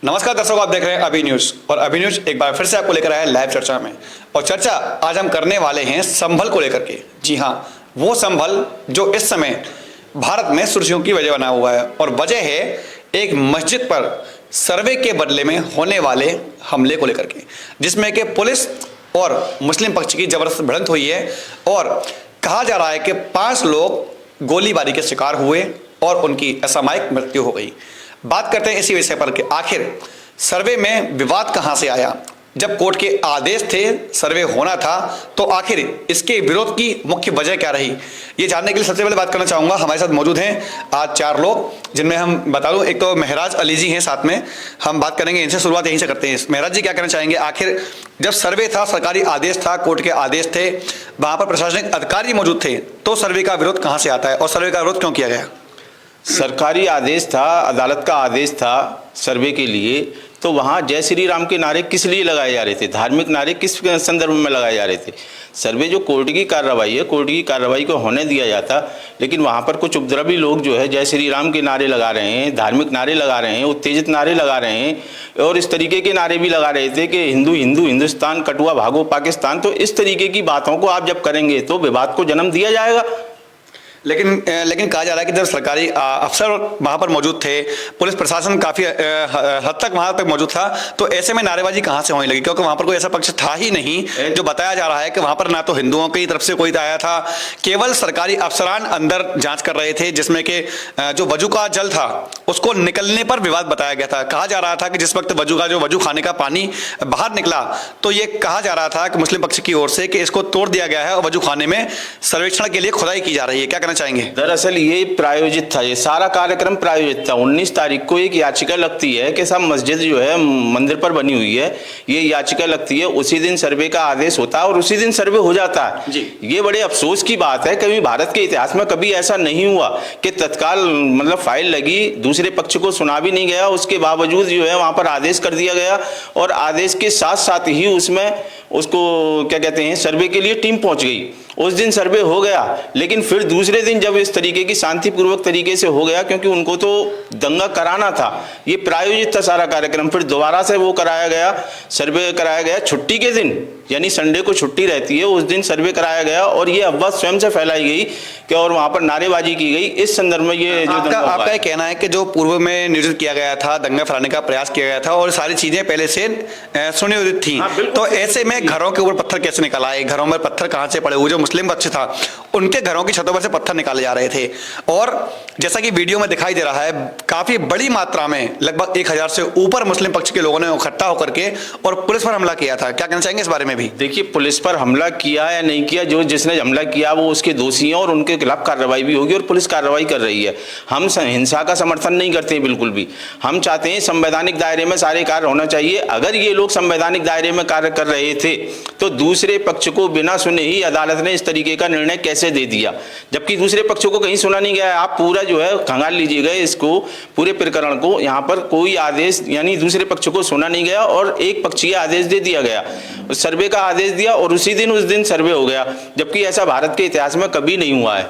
नमस्कार दर्शकों, आप देख रहे हैं अभी न्यूज और अभी न्यूज एक बार फिर से आपको लेकर आया है लाइव चर्चा में। और चर्चा आज हम करने वाले हैं संभल को लेकर के। जी हाँ, वो संभल जो इस समय भारत में सुर्खियों की वजह बना हुआ है और वजह है एक मस्जिद पर सर्वे के बदले में होने वाले हमले को लेकर के, जिसमें कि पुलिस और मुस्लिम पक्ष की जबरदस्त भिड़ंत हुई है और कहा जा रहा है कि 5 लोग गोलीबारी के शिकार हुए और उनकी असामयिक मृत्यु हो गई। बात करते हैं इसी विषय पर कि आखिर सर्वे में विवाद कहां से आया। जब कोर्ट के आदेश थे, सर्वे होना था, तो आखिर इसके विरोध की मुख्य वजह क्या रही, ये जानने के लिए सबसे पहले बात करना चाहूंगा। हमारे साथ मौजूद हैं आज 4 लोग, जिनमें हम बता दूं, एक तो महराज अली जी हैं, साथ में हम बात करेंगे, इनसे शुरुआत यहीं से करते हैं। महराज जी, क्या कहना चाहेंगे? आखिर जब सर्वे था, सरकारी आदेश था, कोर्ट के आदेश थे, वहां पर प्रशासनिक अधिकारी मौजूद थे, तो सर्वे का विरोध कहां से आता है और सर्वे का विरोध क्यों किया गया? सरकारी आदेश था, अदालत का आदेश था सर्वे के लिए, तो वहाँ जय श्री राम के नारे किस लिए लगाए जा रहे थे, धार्मिक नारे किस संदर्भ में लगाए जा रहे थे? सर्वे जो कोर्ट की कार्रवाई है, कोर्ट की कार्रवाई को होने दिया जाता, लेकिन वहाँ पर कुछ उपद्रवी लोग जो है जय श्री राम के नारे लगा रहे हैं, धार्मिक नारे लगा रहे हैं, उत्तेजित नारे लगा रहे हैं और इस तरीके के नारे भी लगा रहे थे कि हिंदू हिंदू हिंदुस्तान, कटुआ भागो पाकिस्तान। तो इस तरीके की बातों को आप जब करेंगे तो विवाद को जन्म दिया जाएगा। लेकिन कहा जा रहा है कि जब सरकारी अफसर वहां पर मौजूद थे, पुलिस प्रशासन काफी हद तक वहां तक मौजूद था, तो ऐसे में नारेबाजी कहां से होने लगी? क्योंकि वहां पर कोई ऐसा पक्ष था ही नहीं। जो बताया जा रहा है कि वहां पर ना तो हिंदुओं की तरफ से कोई आया था, केवल सरकारी अफसरान अंदर जांच कर रहे थे, जिसमें कि जो वजू का जल था उसको निकलने पर विवाद बताया गया था। कहा जा रहा था कि जिस वक्त वजू खाने का पानी बाहर निकला, तो ये कहा जा रहा था कि मुस्लिम पक्ष की ओर से कि इसको तोड़ दिया गया है और वजू खाने में सर्वेक्षण के लिए खुदाई की जा रही है। क्या चाहेंगे? दरअसल ये प्रायोजित था, ये सारा कार्यक्रम प्रायोजित था। 19 तारीख को एक याचिका लगती है कि सब मस्जिद जो है मंदिर पर बनी हुई है, ये याचिका लगती है, उसी दिन सर्वे का आदेश होता है और उसी दिन सर्वे हो जाता है जी। ये बड़े अफसोस की बात है, कभी भारत के इतिहास में कभी ऐसा नहीं हुआ कि तत्काल मतलब फाइल लगी, दूसरे पक्ष को सुना भी नहीं गया, उसके बावजूद जो है वहां पर आदेश कर दिया गया और आदेश के साथ साथ ही उसमें उसको क्या कहते हैं, सर्वे के लिए टीम पहुंच गई। उस दिन सर्वे हो गया, लेकिन फिर दूसरे दिन जब इस तरीके की शांतिपूर्वक तरीके से हो गया, क्योंकि उनको तो दंगा कराना था, ये प्रायोजित था सारा कार्यक्रम, फिर दोबारा से वो कराया गया, सर्वे कराया गया छुट्टी के दिन, यानी संडे को छुट्टी रहती है, उस दिन सर्वे कराया गया और ये अफवाह स्वयं से फैलाई गई कि और वहां पर नारेबाजी की गई। इस संदर्भ में ये आपका कहना है कि जो पूर्व में नियोजित किया गया था, दंगा फैलाने का प्रयास किया गया था और सारी चीजें पहले से सुनियोजित थी, तो ऐसे में घरों के ऊपर पत्थर कैसे निकल आए? घरों में पत्थर कहां से पड़े हुए? जो मुस्लिम पक्ष था उनके घरों की छतों पर से पत्थर निकाले जा रहे थे और जैसा कि वीडियो में दिखाई दे रहा है, काफी बड़ी मात्रा में लगभग 1000 से ऊपर मुस्लिम पक्ष के लोगों ने इकट्ठा होकर के और पुलिस पर हमला किया था। क्या कहना चाहेंगे इस बारे में भी? देखिए, पुलिस पर हमला किया या नहीं किया, जो जिसने हमला किया वो उसके दोषी हैं और उनके खिलाफ कार्रवाई भी होगी और पुलिस कार्रवाई कर रही है। हम हिंसा का समर्थन नहीं करते हैं बिल्कुल भी। हम चाहते हैं संवैधानिक दायरे में सारे कार्य होना चाहिए। अगर ये लोग संवैधानिक दायरे में कार्य कर रहे थे तो दूसरे पक्ष को बिना सुने ही अदालत ने इस तरीके का निर्णय कैसे दे दिया, जबकि दूसरे पक्षों को कहीं सुना नहीं गया। आप पूरा जो है खंगाल लीजिएगा इसको, पूरे प्रकरण को, यहाँ पर कोई आदेश यानी दूसरे पक्ष को सुना नहीं गया और एक पक्षीय आदेश दे दिया गया, सर्वे का आदेश दिया और उसी दिन उस दिन सर्वे हो गया, जबकि ऐसा भारत के इतिहास में कभी नहीं हुआ है।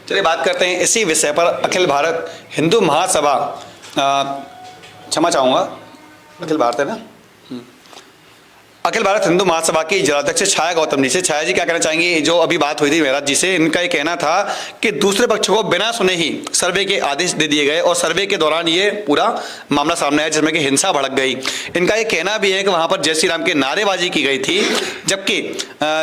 चलिए बात करते हैं इसी विषय पर। अखिल भारत हिंदू महासभा, क्षमा चाहूंगा, अखिल भारत है ना, अखिल भारत हिंदू महासभा की जिलाध्यक्ष छाया गौतम जी से। छाया जी, क्या कहना चाहेंगे? जो अभी बात हुई थी महराज जी से, इनका ये कहना था कि दूसरे पक्ष को बिना सुने ही सर्वे के आदेश दे दिए गए और सर्वे के दौरान ये पूरा मामला सामने आया, जिसमें कि हिंसा भड़क गई। इनका ये कहना भी है कि वहां पर जय श्री राम की नारेबाजी की गई थी, जबकि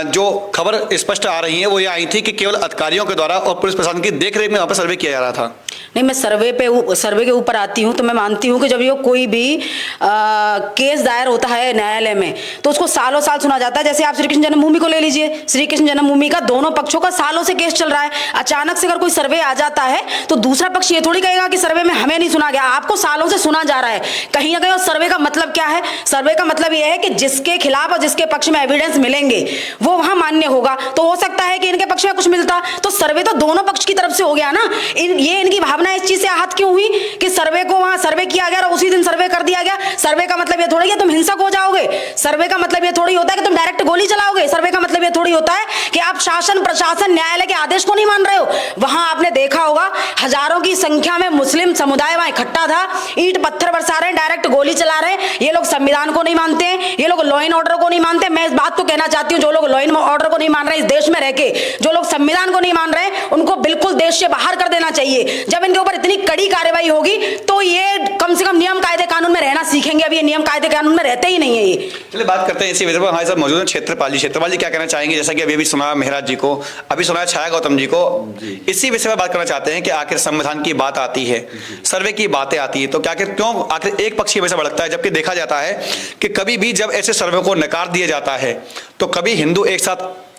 जो खबर स्पष्ट आ रही है वो ये आई थी कि केवल अधिकारियों के द्वारा और पुलिस प्रशासन की देखरेख में वहां पर सर्वे किया जा रहा था। नहीं, मैं सर्वे के ऊपर आती हूँ तो मैं मानती हूँ कि जब ये कोई भी केस दायर होता है न्यायालय में तो उसको सालों साल सुना जाता है। जैसे आप श्री कृष्ण जन्मभूमि को ले लीजिए, श्री कृष्ण जन्मभूमि का दोनों पक्षों का सालों से केस चल रहा है। अचानक से अगर कोई सर्वे आ जाता है तो दूसरा पक्ष ये थोड़ी कहेगा कि सर्वे में हमें नहीं सुना गया, आपको सालों से सुना जा रहा है। कहीं ना कहीं सर्वे का मतलब क्या है? सर्वे का मतलब यह है कि जिसके खिलाफ और जिसके पक्ष में एविडेंस मिलेंगे वो वहां मान्य होगा। तो हो सकता है कि इनके पक्ष में कुछ मिलता, तो सर्वे तो दोनों पक्ष की तरफ से हो गया ना। ये इनकी भावना इस चीज से आहत क्यों हुई कि सर्वे को वहां सर्वे किया गया और उसी दिन सर्वे कर दिया गया? सर्वे का मतलब ये थोड़ी है तुम हिंसक हो जाओगे, सर्वे का मतलब ये थोड़ी होता है कि तुम डायरेक्ट गोली चलाओगे, सर्वे का मतलब ये थोड़ी होता है कि आप शासन प्रशासन न्यायालय के आदेश को नहीं मान रहे हो। वहां आपने देखा होगा हजारों की संख्या में मुस्लिम समुदाय वहां इकट्ठा था, ईंट पत्थर बरसा रहे हैं, डायरेक्ट गोली चला रहे हैं। ये लोग संविधान को नहीं मानते हैं, ये लोग लॉ एंड ऑर्डर को नहीं मानते। मैं इस बात को कहना चाहती हूँ, जो लोग लॉ एंड ऑर्डर को नहीं मान रहे इस देश में रहके, जो लोग संविधान को नहीं मान रहे हैं, उनको बिल्कुल देश से बाहर कर देना चाहिए। जब इनके ऊपर इतनी कड़ी कार्रवाई होगी तो ये कम से कम नियम कायदे कानून में रहना सीखेंगे। अभी ये नियम कायदे कानून में रहते ही नहीं है। ये चलिए बात करते हैं इसी विषय पर। हमारे साथ मौजूद है क्षेत्रपाल जी क्या कहना चाहेंगे? जैसा कि अभी सुना मेहराज जी को, अभी सुना छाया गौतम जी को, इसी विषय पर बात करना चाहते हैं कि आखिर संविधान की बात आती है, सर्वे की बातें आती है, तो क्या क्यों आखिर एक पक्ष हमेशा भड़कता है? जबकि देखा जाता है कि कभी भी जब ऐसे सर्वे को नकार दिया जाता है तो कभी हिंदू एक साथ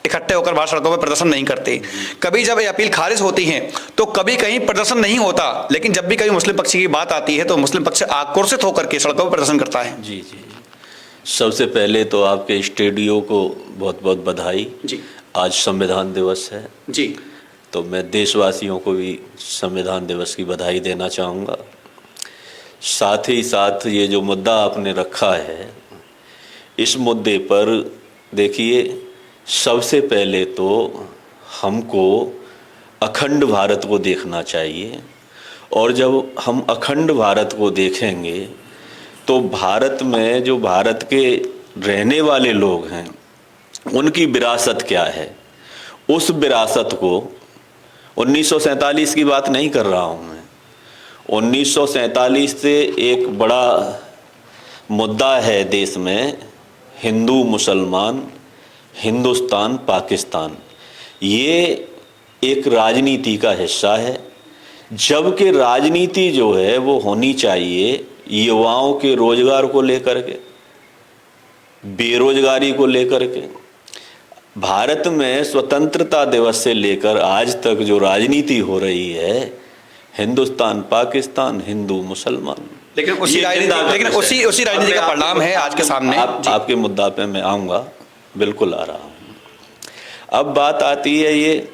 इकट्ठे होकर बाहर सड़कों पर प्रदर्शन नहीं करते, कभी जब ये अपील खारिज होती है तो कभी कहीं प्रदर्शन नहीं होता, लेकिन जब भी कभी मुस्लिम पक्ष की बात आती है तो मुस्लिम पक्ष आक्रोशित होकर के सड़कों पर प्रदर्शन करता है। जी जी, सबसे पहले तो आपके स्टूडियो को बहुत बहुत बधाई जी। आज संविधान दिवस है जी, तो मैं देशवासियों को भी संविधान दिवस की बधाई देना चाहूँगा। साथ ही साथ ये जो मुद्दा आपने रखा है, इस मुद्दे पर देखिए, सबसे पहले तो हमको अखंड भारत को देखना चाहिए, और जब हम अखंड भारत को देखेंगे तो भारत में जो भारत के रहने वाले लोग हैं उनकी विरासत क्या है, उस विरासत को 1947 की बात नहीं कर रहा हूँ मैं, 1947 से एक बड़ा मुद्दा है देश में, हिंदू मुसलमान, हिंदुस्तान पाकिस्तान, ये एक राजनीति का हिस्सा है। जबकि राजनीति जो है वो होनी चाहिए युवाओं के रोजगार को लेकर के, बेरोजगारी को लेकर के। भारत में स्वतंत्रता दिवस से लेकर आज तक जो राजनीति हो रही है, हिंदुस्तान पाकिस्तान, हिंदू मुसलमान, लेकिन उसी राजनीति का परिणाम है आज के सामने। आपके मुद्दा पे मैं आऊँगा, बिल्कुल आ रहा हूँ। अब बात आती है ये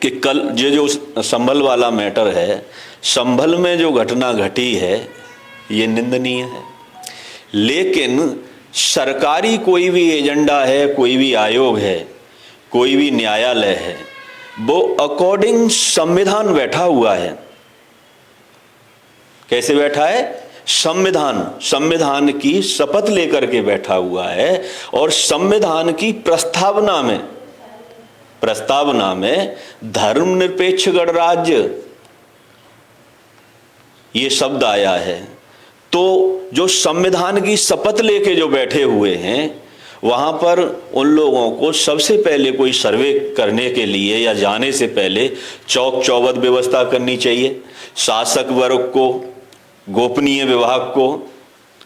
कि कल ये जो संभल वाला मैटर है, संभल में जो घटना घटी है ये निंदनीय है, लेकिन सरकारी कोई भी एजेंडा है, कोई भी आयोग है, कोई भी न्यायालय है, वो अकॉर्डिंग संविधान बैठा हुआ है। कैसे बैठा है? संविधान की शपथ लेकर के बैठा हुआ है, और संविधान की प्रस्तावना में धर्मनिरपेक्ष गणराज्य ये शब्द आया है। तो जो संविधान की शपथ लेके जो बैठे हुए हैं, वहां पर उन लोगों को सबसे पहले कोई सर्वे करने के लिए या जाने से पहले चौक चौबंद व्यवस्था करनी चाहिए। शासक वर्ग को, गोपनीय विभाग को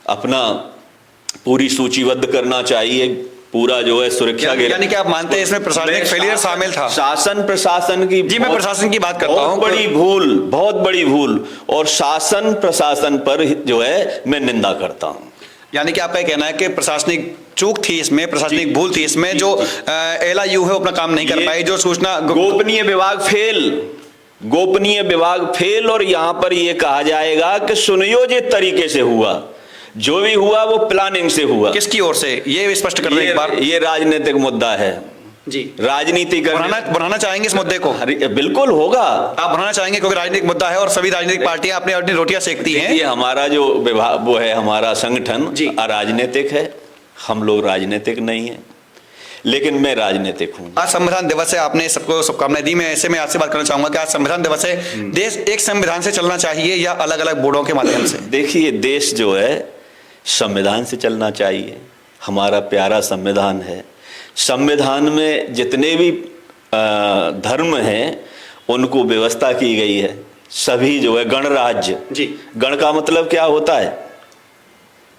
अपना पूरी सूचीबद्ध करना चाहिए, पूरा जो है सुरक्षा के। यानी कि आप मानते हैं इसमें प्रशासनिक फेलियर शामिल था? शासन प्रशासन की, जी मैं प्रशासन की बात करता हूं, बहुत बड़ी भूल, और शासन प्रशासन पर जो है मैं निंदा करता हूं। यानी कि आपका कहना है कि प्रशासनिक चूक थी इसमें, प्रशासनिक भूल थी इसमें, जो एलआईयू है अपना काम नहीं कर पाई, जो सूचना गोपनीय विभाग फेल, और यहां पर यह कहा जाएगा कि सुनियोजित तरीके से हुआ, जो भी हुआ वो प्लानिंग से हुआ। किसकी ओर से, ये स्पष्ट करने एक बार। ये राजनीतिक मुद्दा है जी, राजनीति बढ़ाना चाहेंगे इस मुद्दे को? बिल्कुल होगा, आप बढ़ाना चाहेंगे क्योंकि राजनीतिक मुद्दा है और सभी राजनीतिक पार्टियां अपनी अपनी रोटियां सेकती हैं। ये हमारा जो विभाग वो है, हमारा संगठन अराजनीतिक है, हम लोग राजनीतिक नहीं है, लेकिन मैं राजनीतिक हूँ। आज संविधान दिवस है, आपने सबको शुभकामनाएं दी। मैं ऐसे में आपसे बात करना चाहूंगा कि आज संविधान दिवस है, देश एक संविधान से चलना चाहिए या अलग अलग बोर्डों के माध्यम से? देखिए, देश जो है संविधान से चलना चाहिए, हमारा प्यारा संविधान है। संविधान में जितने भी धर्म हैं उनको व्यवस्था की गई है, सभी जो है गणराज्य। जी, गण का मतलब क्या होता है?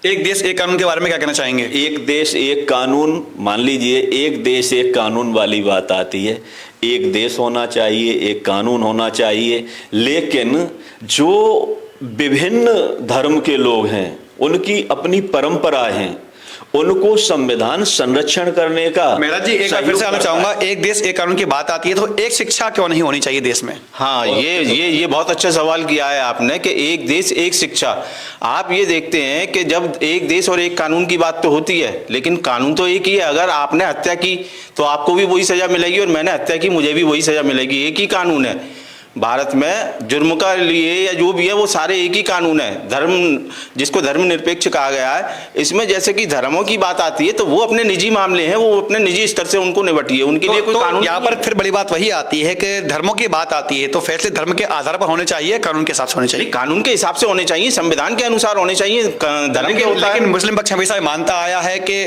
एक देश एक कानून के बारे में क्या कहना चाहेंगे? एक देश एक कानून, मान लीजिए एक देश एक कानून वाली बात आती है, एक देश होना चाहिए, एक कानून होना चाहिए, लेकिन जो विभिन्न धर्म के लोग हैं उनकी अपनी परंपरा हैं, उनको संविधान संरक्षण करने का। मेरा जी एक बार फिर से आना चाहूंगा, एक देश एक कानून की बात आती है तो एक शिक्षा क्यों नहीं होनी चाहिए देश में? हाँ, ये बहुत अच्छा सवाल किया है आपने कि एक देश एक शिक्षा। आप ये देखते हैं कि जब एक देश और एक कानून की बात तो होती है, लेकिन कानून तो एक ही है। अगर आपने हत्या की तो आपको भी वही सजा मिलेगी और मैंने हत्या की मुझे भी वही सजा मिलेगी। एक ही कानून है भारत में, जुर्म का लिए या जो भी है वो सारे एक ही कानून है। धर्म, जिसको धर्मनिरपेक्ष कहा गया है, इसमें जैसे कि धर्मों की बात आती है तो वो अपने निजी मामले हैं, वो अपने निजी स्तर से उनको निपटिए, उनके लिए कोई कानून। यहाँ पर फिर बड़ी बात वही आती है कि धर्मों की बात आती है तो फैसले धर्म के आधार पर होने चाहिए, कानून के हिसाब से होने चाहिए। कानून के हिसाब से होने चाहिए, संविधान के अनुसार होने चाहिए। धर्म के होता है, लेकिन मुस्लिम पक्ष हमेशा मानता आया है कि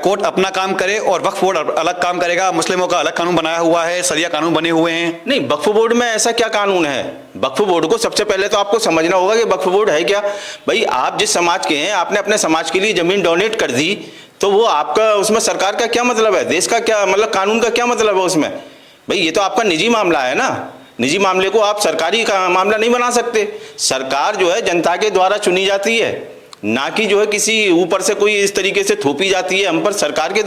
कोर्ट अपना काम करे और वक्फ बोर्ड अलग काम करेगा। मुस्लिमों का अलग कानून बनाया हुआ है, शरिया कानून बने हुए हैं। नहीं, वक्फ बोर्ड में ऐसा क्या कानून है? वक्फ बोर्ड को सबसे पहले तो आपको समझना होगा कि वक्फ बोर्ड है क्या। भाई, आप जिस समाज के हैं, आपने अपने समाज के लिए जमीन डोनेट कर दी तो वो आपका, उसमें सरकार का क्या मतलब है? देश का क्या मतलब, कानून का क्या मतलब है उसमें? भाई, ये तो आपका निजी मामला है ना। निजी मामले को आप सरकारी का मामला नहीं बना सकते। सरकार जो है जनता के द्वारा चुनी जाती है, ना कि जो है किसी ऊपर से कोई इस तरीके से थोपी जाती है हम पर। सरकार के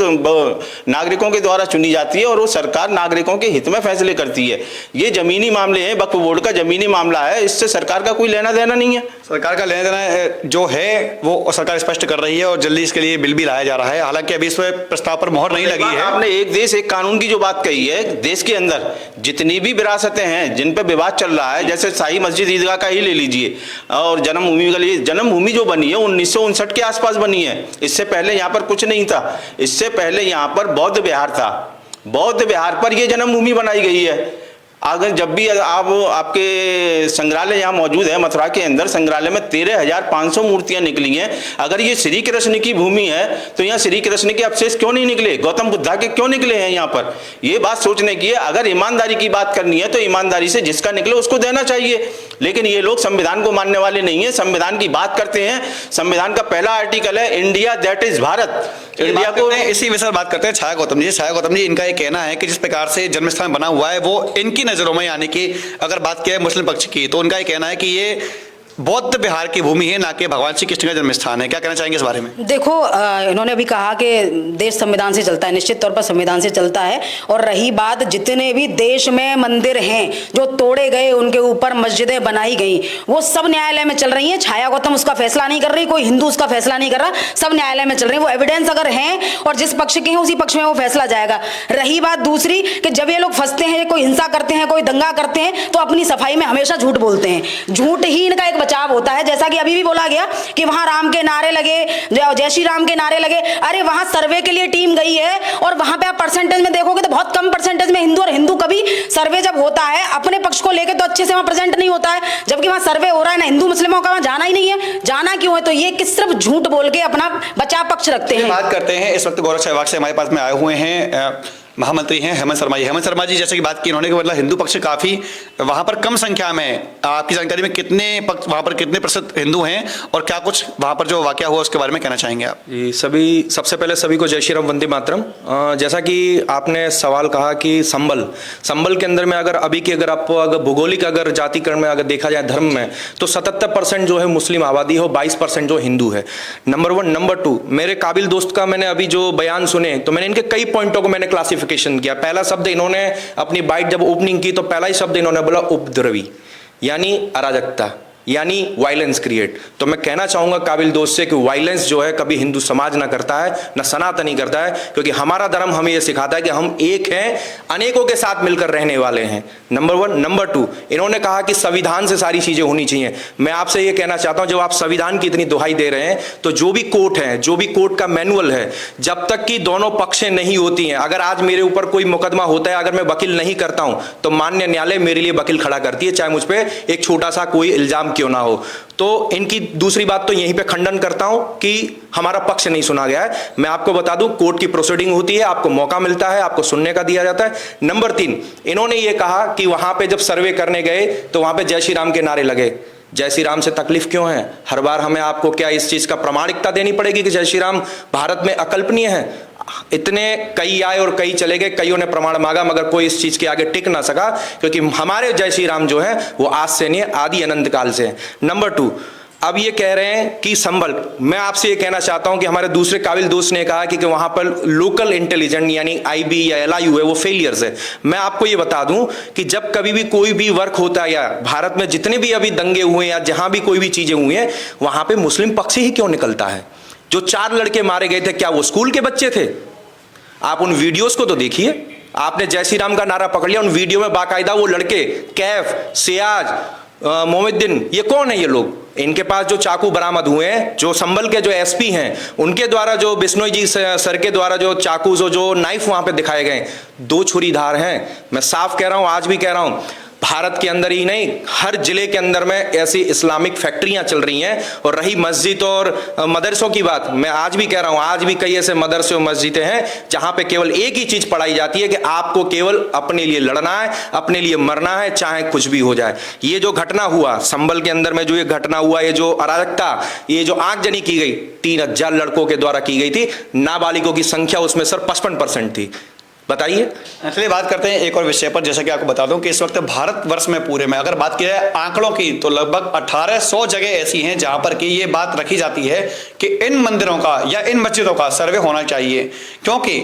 नागरिकों के द्वारा चुनी जाती है और वो सरकार नागरिकों के हित में फैसले करती है। ये जमीनी मामले हैं, वक्फ बोर्ड का जमीनी मामला है, इससे सरकार का कोई लेना देना नहीं है। सरकार का लेना देना जो है वो सरकार स्पष्ट कर रही है और जल्दी इसके लिए बिल भी लाया जा रहा है। हालांकि अभी इस प्रस्ताव पर मोहर नहीं लगी है। आपने एक देश एक कानून की जो बात कही है, देश के अंदर जितनी भी विरासतें हैं जिन पर विवाद चल रहा है, जैसे शाही मस्जिद ईदगाह का ही ले लीजिए और जन्मभूमि का लिए, जन्मभूमि जो बनी है 1959 के आसपास बनी है। इससे पहले यहाँ पर कुछ नहीं था। इससे पहले यहाँ पर बौद्ध विहार था। बौद्ध विहार पर यह जन्मभूमि बनाई गई है। अगर जब भी आप आपके संग्रहालय यहाँ मौजूद है, मथुरा के अंदर संग्रहालय में 13,500 मूर्तियां निकली हैं। अगर ये श्री कृष्ण की भूमि है तो यहाँ श्री कृष्ण के अवशेष क्यों नहीं निकले? गौतम बुद्धा के क्यों निकले हैं यहाँ पर? ये बात सोचने की है। अगर ईमानदारी की बात करनी है तो ईमानदारी से जिसका निकले उसको देना चाहिए। लेकिन ये लोग संविधान को मानने वाले नहीं है, संविधान की बात करते हैं। संविधान का पहला आर्टिकल है India that is Bharat. India को इसी विषय पर बात करते हैं। छाया गौतम जी, इनका ये कहना है कि जिस प्रकार से जन्मस्थान बना हुआ है वो इनकी नजरों में, यानी कि अगर बात किया है मुस्लिम पक्ष की, तो उनका ये कहना है कि ये बौद्ध विहार की भूमि है, ना कि भगवान श्री कृष्ण का जन्म स्थान है। क्या कहना चाहेंगे इस बारे में? देखो, इन्होंने अभी कहा कि देश संविधान से चलता है, निश्चित तौर पर संविधान से चलता है। और रही बात, जितने भी देश में मंदिर हैं जो तोड़े गए, उनके ऊपर मस्जिदें बनाई गई, वो सब न्यायालय में चल रही हैं। छाया गौतम उसका फैसला नहीं कर रही, कोई हिंदू उसका फैसला नहीं कर रहा, सब न्यायालय में चल रही है। वो एविडेंस अगर है और जिस पक्ष के हैं उसी पक्ष में वो फैसला जाएगा। रही बात दूसरी कि जब ये लोग फंसते हैं, कोई हिंसा करते हैं, कोई दंगा करते हैं, तो अपनी सफाई में हमेशा झूठ बोलते हैं। झूठ ही इनका एक बचाव होता है। जैसा कि अभी भी बोला गया कि वहां राम के नारे लगे, जय श्री राम के नारे लगे। अरे वहां सर्वे के लिए टीम गई है और वहां पे आप परसेंटेज में देखोगे तो बहुत कम परसेंटेज में हिंदू, और हिंदू कभी सर्वे जब होता है अपने पक्ष को लेकर तो अच्छे से वहां प्रेजेंट नहीं होता है। जबकि वहां सर्वे हो रहा है ना, हिंदू मुस्लिमों का वहां जाना ही नहीं है। जाना क्यों है? तो ये कि सिर्फ झूठ बोल के अपना बचाव पक्ष रखते हैं। बात करते हैं, इस वक्त गौरव सहवाग से हमारे पास में आए हुए हैं महामंत्री हैं हेमंत शर्मा जी। हेमंत शर्मा जी, जैसे कि बात की इन्होंने कि मतलब हिंदू पक्ष काफी वहां पर कम संख्या में, आपकी जानकारी में कितने पक्ष वहां पर कितने प्रतिशत हिंदू हैं और क्या कुछ वहां पर जो वाकया हुआ उसके बारे में कहना चाहेंगे आप? जी, सबसे पहले सभी को जय श्री राम, वंदे मातरम। जैसा कि आपने सवाल कहा कि संबल के अंदर में अगर आपको अगर भौगोलिक अगर जातिकरण में अगर देखा जाए धर्म में, तो 77% जो है मुस्लिम आबादी हो, 22% जो हिंदू है। नंबर 1। नंबर 2, मेरे काबिल दोस्त का मैंने अभी जो बयान सुने तो मैंने इनके कई पॉइंटों को मैंने क्लासिफिकेशन किया। पहला शब्द इन्होंने अपनी बाइट जब ओपनिंग की तो पहला ही शब्द इन्होंने बोला उपद्रवी, यानी अराजकता, यानी वायलेंस क्रिएट। तो मैं कहना चाहूंगा काबिल दोस्त से कि वायलेंस जो है कभी हिंदू समाज ना करता है, ना सनातनी करता है, क्योंकि हमारा धर्म हमें यह सिखाता है कि हम एक हैं, अनेकों के साथ मिलकर रहने वाले हैं। नंबर 1। नंबर 2, इन्होंने कहा कि संविधान से सारी चीजें होनी चाहिए। मैं आपसे यह कहना चाहता हूं, जब आप संविधान की इतनी दुहाई दे रहे हैं तो जो भी कोर्ट है, जो भी कोर्ट का मैनुअल है, जब तक कि दोनों पक्षें नहीं होती हैं, अगर आज मेरे ऊपर कोई मुकदमा होता है, अगर मैं वकील नहीं करता हूं तो मान्य न्यायालय मेरे लिए वकील खड़ा करती है, चाहे मुझ पर एक छोटा सा कोई इल्जाम क्यों ना हो। तो इनकी दूसरी बात तो यहीं पे खंडन करता हूं कि हमारा पक्ष नहीं सुना गया है। मैं आपको बता दूं, कोर्ट की प्रोसीडिंग होती है, आपको मौका मिलता है, आपको सुनने का दिया जाता है। नंबर 3, इन्होंने ये कहा कि वहां पे जब सर्वे करने गए तो वहां पे जय श्री राम के नारे लगे। जय श्री राम से तकलीफ क्यों है? हर बार हमें आपको क्या इस चीज का प्रामाणिकता देनी पड़ेगी कि जय श्री राम भारत में अकल्पनीय है? इतने कई आए और कई चले गए, कईयों ने प्रमाण मांगा मगर कोई इस चीज के आगे टिक ना सका, क्योंकि हमारे जय श्री राम जो है वो आज से नहीं, आदि अनंत काल से है। नंबर 2, अब ये कह रहे हैं कि संभल, मैं आपसे ये कहना चाहता हूं कि हमारे दूसरे काबिल दोस्त ने कहा कि वहां पर लोकल इंटेलिजेंस यानी आईबी या एलआईयू है वो फेलियर्स है। मैं आपको ये बता दूं कि जब कभी भी कोई भी वर्क होता है या भारत में जितने भी अभी दंगे हुए या जहां भी कोई भी चीजें हुई हैं, वहां पे मुस्लिम पक्ष ही क्यों निकलता है? जो 4 लड़के मारे गए थे, क्या वो स्कूल के बच्चे थे? आप उन वीडियोस को तो देखिए। आपने जय श्री राम का नारा पकड़ लिया, उन वीडियो में बाकायदा वो लड़के कैफ, सियाज, मोमिद्दीन, ये कौन है ये लोग? इनके पास जो चाकू बरामद हुए हैं, जो संभल के जो एसपी हैं उनके द्वारा, जो बिश्नोई जी सर के द्वारा जो चाकू जो नाइफ वहां पे दिखाए गए, 2 छुरीधार हैं। मैं साफ कह रहा हूं, आज भी कह रहा हूं, भारत के अंदर ही नहीं, हर जिले के अंदर में ऐसी इस्लामिक फैक्ट्रियां चल रही हैं। और रही मस्जिद और मदरसों की बात, मैं आज भी कह रहा हूं, आज भी कई ऐसे मदरसे और मस्जिदें हैं जहां पे केवल एक ही चीज पढ़ाई जाती है कि आपको केवल अपने लिए लड़ना है, अपने लिए मरना है, चाहे कुछ भी हो जाए। ये जो घटना हुआ संभल के अंदर में, जो ये घटना हुआ, ये जो अराजकता, ये जो आगजनी की गई 3000 लड़कों के द्वारा की गई थी, नाबालिगों की संख्या उसमें सर 55% थी। बताइए। चलिए बात करते हैं एक और विषय पर। जैसा कि आपको बता दूं कि इस वक्त भारतवर्ष में पूरे में अगर बात की जाए आंकड़ों की, तो लगभग 1800 जगह ऐसी हैं जहां पर कि ये बात रखी जाती है कि इन मंदिरों का या इन मस्जिदों का सर्वे होना चाहिए, क्योंकि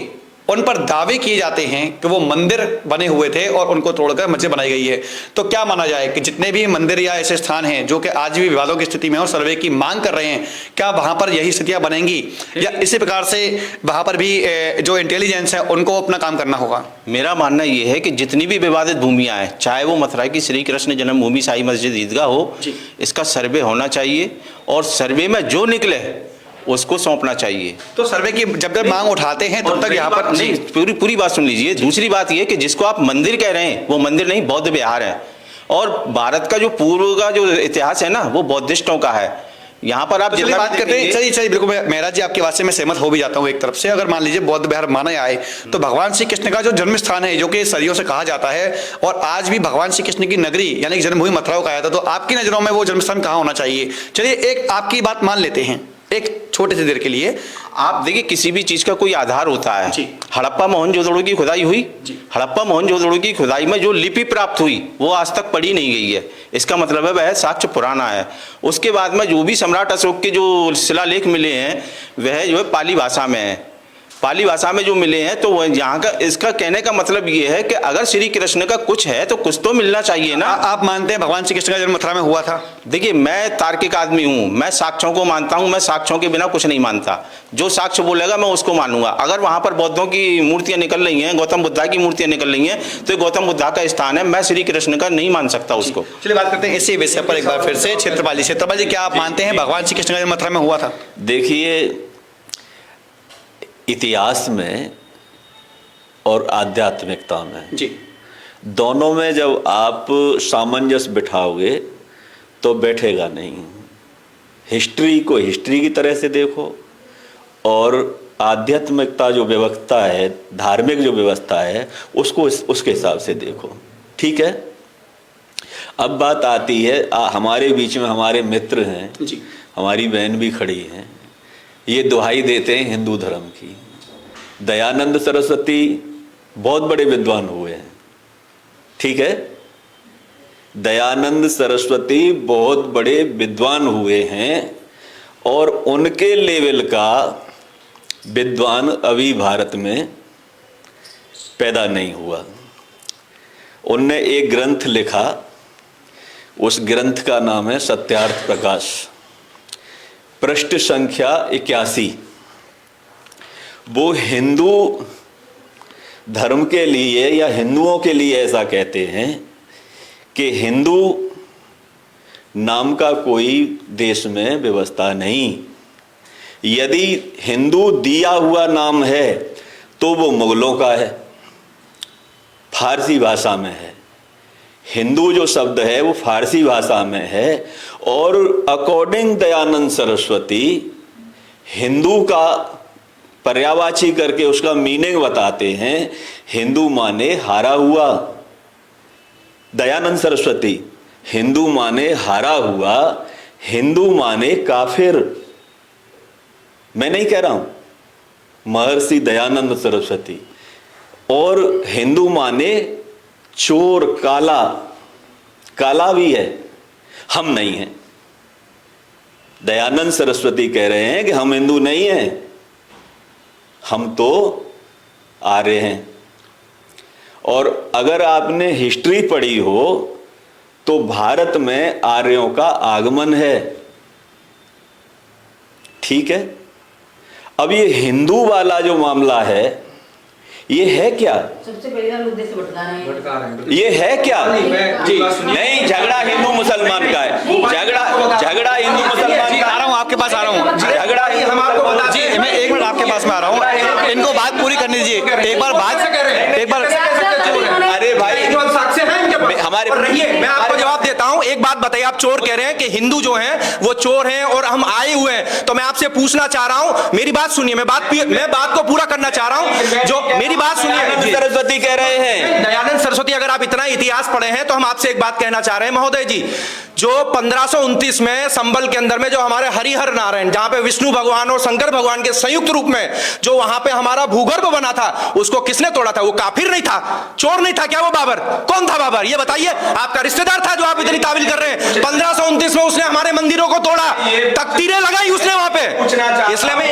उन पर दावे किए जाते हैं कि वो मंदिर बने हुए थे और उनको तोड़कर मस्जिद बनाई गई है। तो क्या माना जाए कि जितने भी मंदिर या ऐसे स्थान हैं जो कि आज भी विवादों की स्थिति में और सर्वे की मांग कर रहे हैं, क्या वहां पर यही स्थितियां बनेंगी या इसी प्रकार से वहां पर भी जो इंटेलिजेंस है उनको अपना काम करना होगा? मेरा मानना यह है कि जितनी भी विवादित भूमियां हैं, चाहे वो मथुरा की श्री कृष्ण जन्मभूमि शाही मस्जिद ईदगाह हो, इसका सर्वे होना चाहिए और सर्वे में जो निकले उसको सौंपना चाहिए। तो सर्वे की जब जब मांग उठाते हैं तब तक यहाँ पर नहीं, पूरी बात सुन लीजिए। दूसरी बात यह कि जिसको आप मंदिर कह रहे हैं वो मंदिर नहीं, बौद्ध विहार है। और भारत का जो पूर्व का जो इतिहास है ना, वो बौद्धिस्टों का है। यहाँ पर आप जितना बात करते हैं, चलिए बिल्कुल मेहराज जी आपकी बात से मैं सहमत हो भी जाता हूँ। एक तरफ से अगर मान लीजिए बौद्ध विहार माना जाए तो भगवान श्री कृष्ण का जो जन्म स्थान है, जो कि सदियों से कहा जाता है, और आज भी भगवान श्री कृष्ण की नगरी यानी कि जन्मभूमि मथुरा को कहा जाता है, तो आपकी नजरों में वो जन्म स्थान कहाँ होना चाहिए? चलिए एक आपकी बात मान लेते हैं एक छोटे से देर के लिए। आप देखिए, किसी भी चीज का कोई आधार होता है। जी। हड़प्पा मोहनजोदड़ो की खुदाई हुई, हड़प्पा मोहनजोदड़ो की खुदाई में जो लिपि प्राप्त हुई वो आज तक पढ़ी नहीं गई है। इसका मतलब है वह साक्ष्य पुराना है। उसके बाद में जो भी सम्राट अशोक के जो शिलालेख मिले हैं वह जो है पाली भाषा में है। पाली भाषा में जो मिले हैं, तो वह यहाँ का, इसका कहने का मतलब ये है कि अगर श्री कृष्ण का कुछ है तो कुछ तो मिलना चाहिए ना। आप मानते हैं भगवान श्री कृष्ण का जन्म मथुरा में हुआ था? देखिए, मैं तार्किक आदमी हूँ, मैं साक्ष्यों को मानता हूँ, मैं साक्ष्यों के बिना कुछ नहीं मानता। जो साक्ष्य बोलेगा मैं उसको मानूंगा। अगर वहां पर बौद्धों की मूर्तियां निकल रही हैं, गौतम बुद्धा की मूर्तियां निकल रही हैं, तो गौतम बुद्धा का स्थान है, मैं श्री कृष्ण का नहीं मान सकता उसको। चलिए बात करते हैं इसी विषय पर एक बार फिर से। क्षेत्रपाल जी, क्या आप मानते हैं भगवान श्री कृष्ण का जन्म मथुरा में हुआ था? देखिए, इतिहास में और आध्यात्मिकता में जी, दोनों में जब आप सामंजस्य बिठाओगे तो बैठेगा नहीं। हिस्ट्री को हिस्ट्री की तरह से देखो और आध्यात्मिकता जो व्यवस्था है, धार्मिक जो व्यवस्था है, उसको उसके हिसाब से देखो। ठीक है। अब बात आती है, हमारे बीच में हमारे मित्र हैं जी, हमारी बहन भी खड़ी हैं, ये दुहाई देते हैं हिंदू धर्म की। दयानंद सरस्वती बहुत बड़े विद्वान हुए हैं, ठीक है, दयानंद सरस्वती बहुत बड़े विद्वान हुए हैं और उनके लेवल का विद्वान अभी भारत में पैदा नहीं हुआ। उनने एक ग्रंथ लिखा, उस ग्रंथ का नाम है सत्यार्थ प्रकाश, पृष्ठ संख्या 81। वो हिंदू धर्म के लिए या हिंदुओं के लिए ऐसा कहते हैं कि हिंदू नाम का कोई देश में व्यवस्था नहीं। यदि हिंदू दिया हुआ नाम है तो वो मुगलों का है, फारसी भाषा में है। हिंदू जो शब्द है वो फारसी भाषा में है और अकॉर्डिंग दयानंद सरस्वती हिंदू का पर्यायवाची करके उसका मीनिंग बताते हैं। हिंदू माने हारा हुआ, दयानंद सरस्वती हिंदू माने हारा हुआ, हिंदू माने काफिर। मैं नहीं कह रहा हूं, महर्षि दयानंद सरस्वती। और हिंदू माने चोर, काला, काला भी है, हम नहीं हैं। दयानंद सरस्वती कह रहे हैं कि हम हिंदू नहीं हैं, हम तो आर्य हैं। और अगर आपने हिस्ट्री पढ़ी हो तो भारत में आर्यों का आगमन है, ठीक है। अब ये हिंदू वाला जो मामला है, ये है क्या? सबसे पहले मुद्दे से भटका रहे हैं। ये है क्या? जी नहीं, झगड़ा हिंदू मुसलमान का है, झगड़ा हिंदू मुसलमान का। आ रहा हूँ, आपके पास आ रहा हूँ। झगड़ा हम आपको बता जी, मैं 1 मिनट आपके पास में आ रहा हूँ, इनको बात पूरी करने दीजिए। एक बार अरे भाई, साक्ष्य है इनके पास हमारे और रहिए, मैं आपको जवाब देता हूं। एक बात बताइए, आप चोर कह रहे हैं कि हिंदू जो हैं वो चोर हैं और हम आए हुए हैं, तो मैं आपसे पूछना चाह रहा हूं, मेरी बात सुनिए, मैं बात को पूरा करना चाह रहा हूं। जो मेरी बात सुनिए, सरस्वती कह रहे हैं, दयानंद सरस्वती, अगर आप इतना इतिहास पढ़े हैं तो हम आपसे एक बात कहना चाह रहे हैं महोदय जी। जो 1529 में संबल के अंदर में जो हमारे हरिहर नारायण, जहां पे विष्णु भगवान और शंकर भगवान के संयुक्त रूप में जो वहां पे हमारा भूगर्भ बना था, उसको किसने तोड़ा था? वो काफिर नहीं था, चोर नहीं था क्या? वो बाबर कौन था? बाबर ये बताइए, आपका रिश्तेदार था जो आप इतनी तावील कर रहे हैं। 1529 में उसने हमारे मंदिरों को तोड़ा, तख्तीरें लगाई उसने वहां पे। इसलिए मैं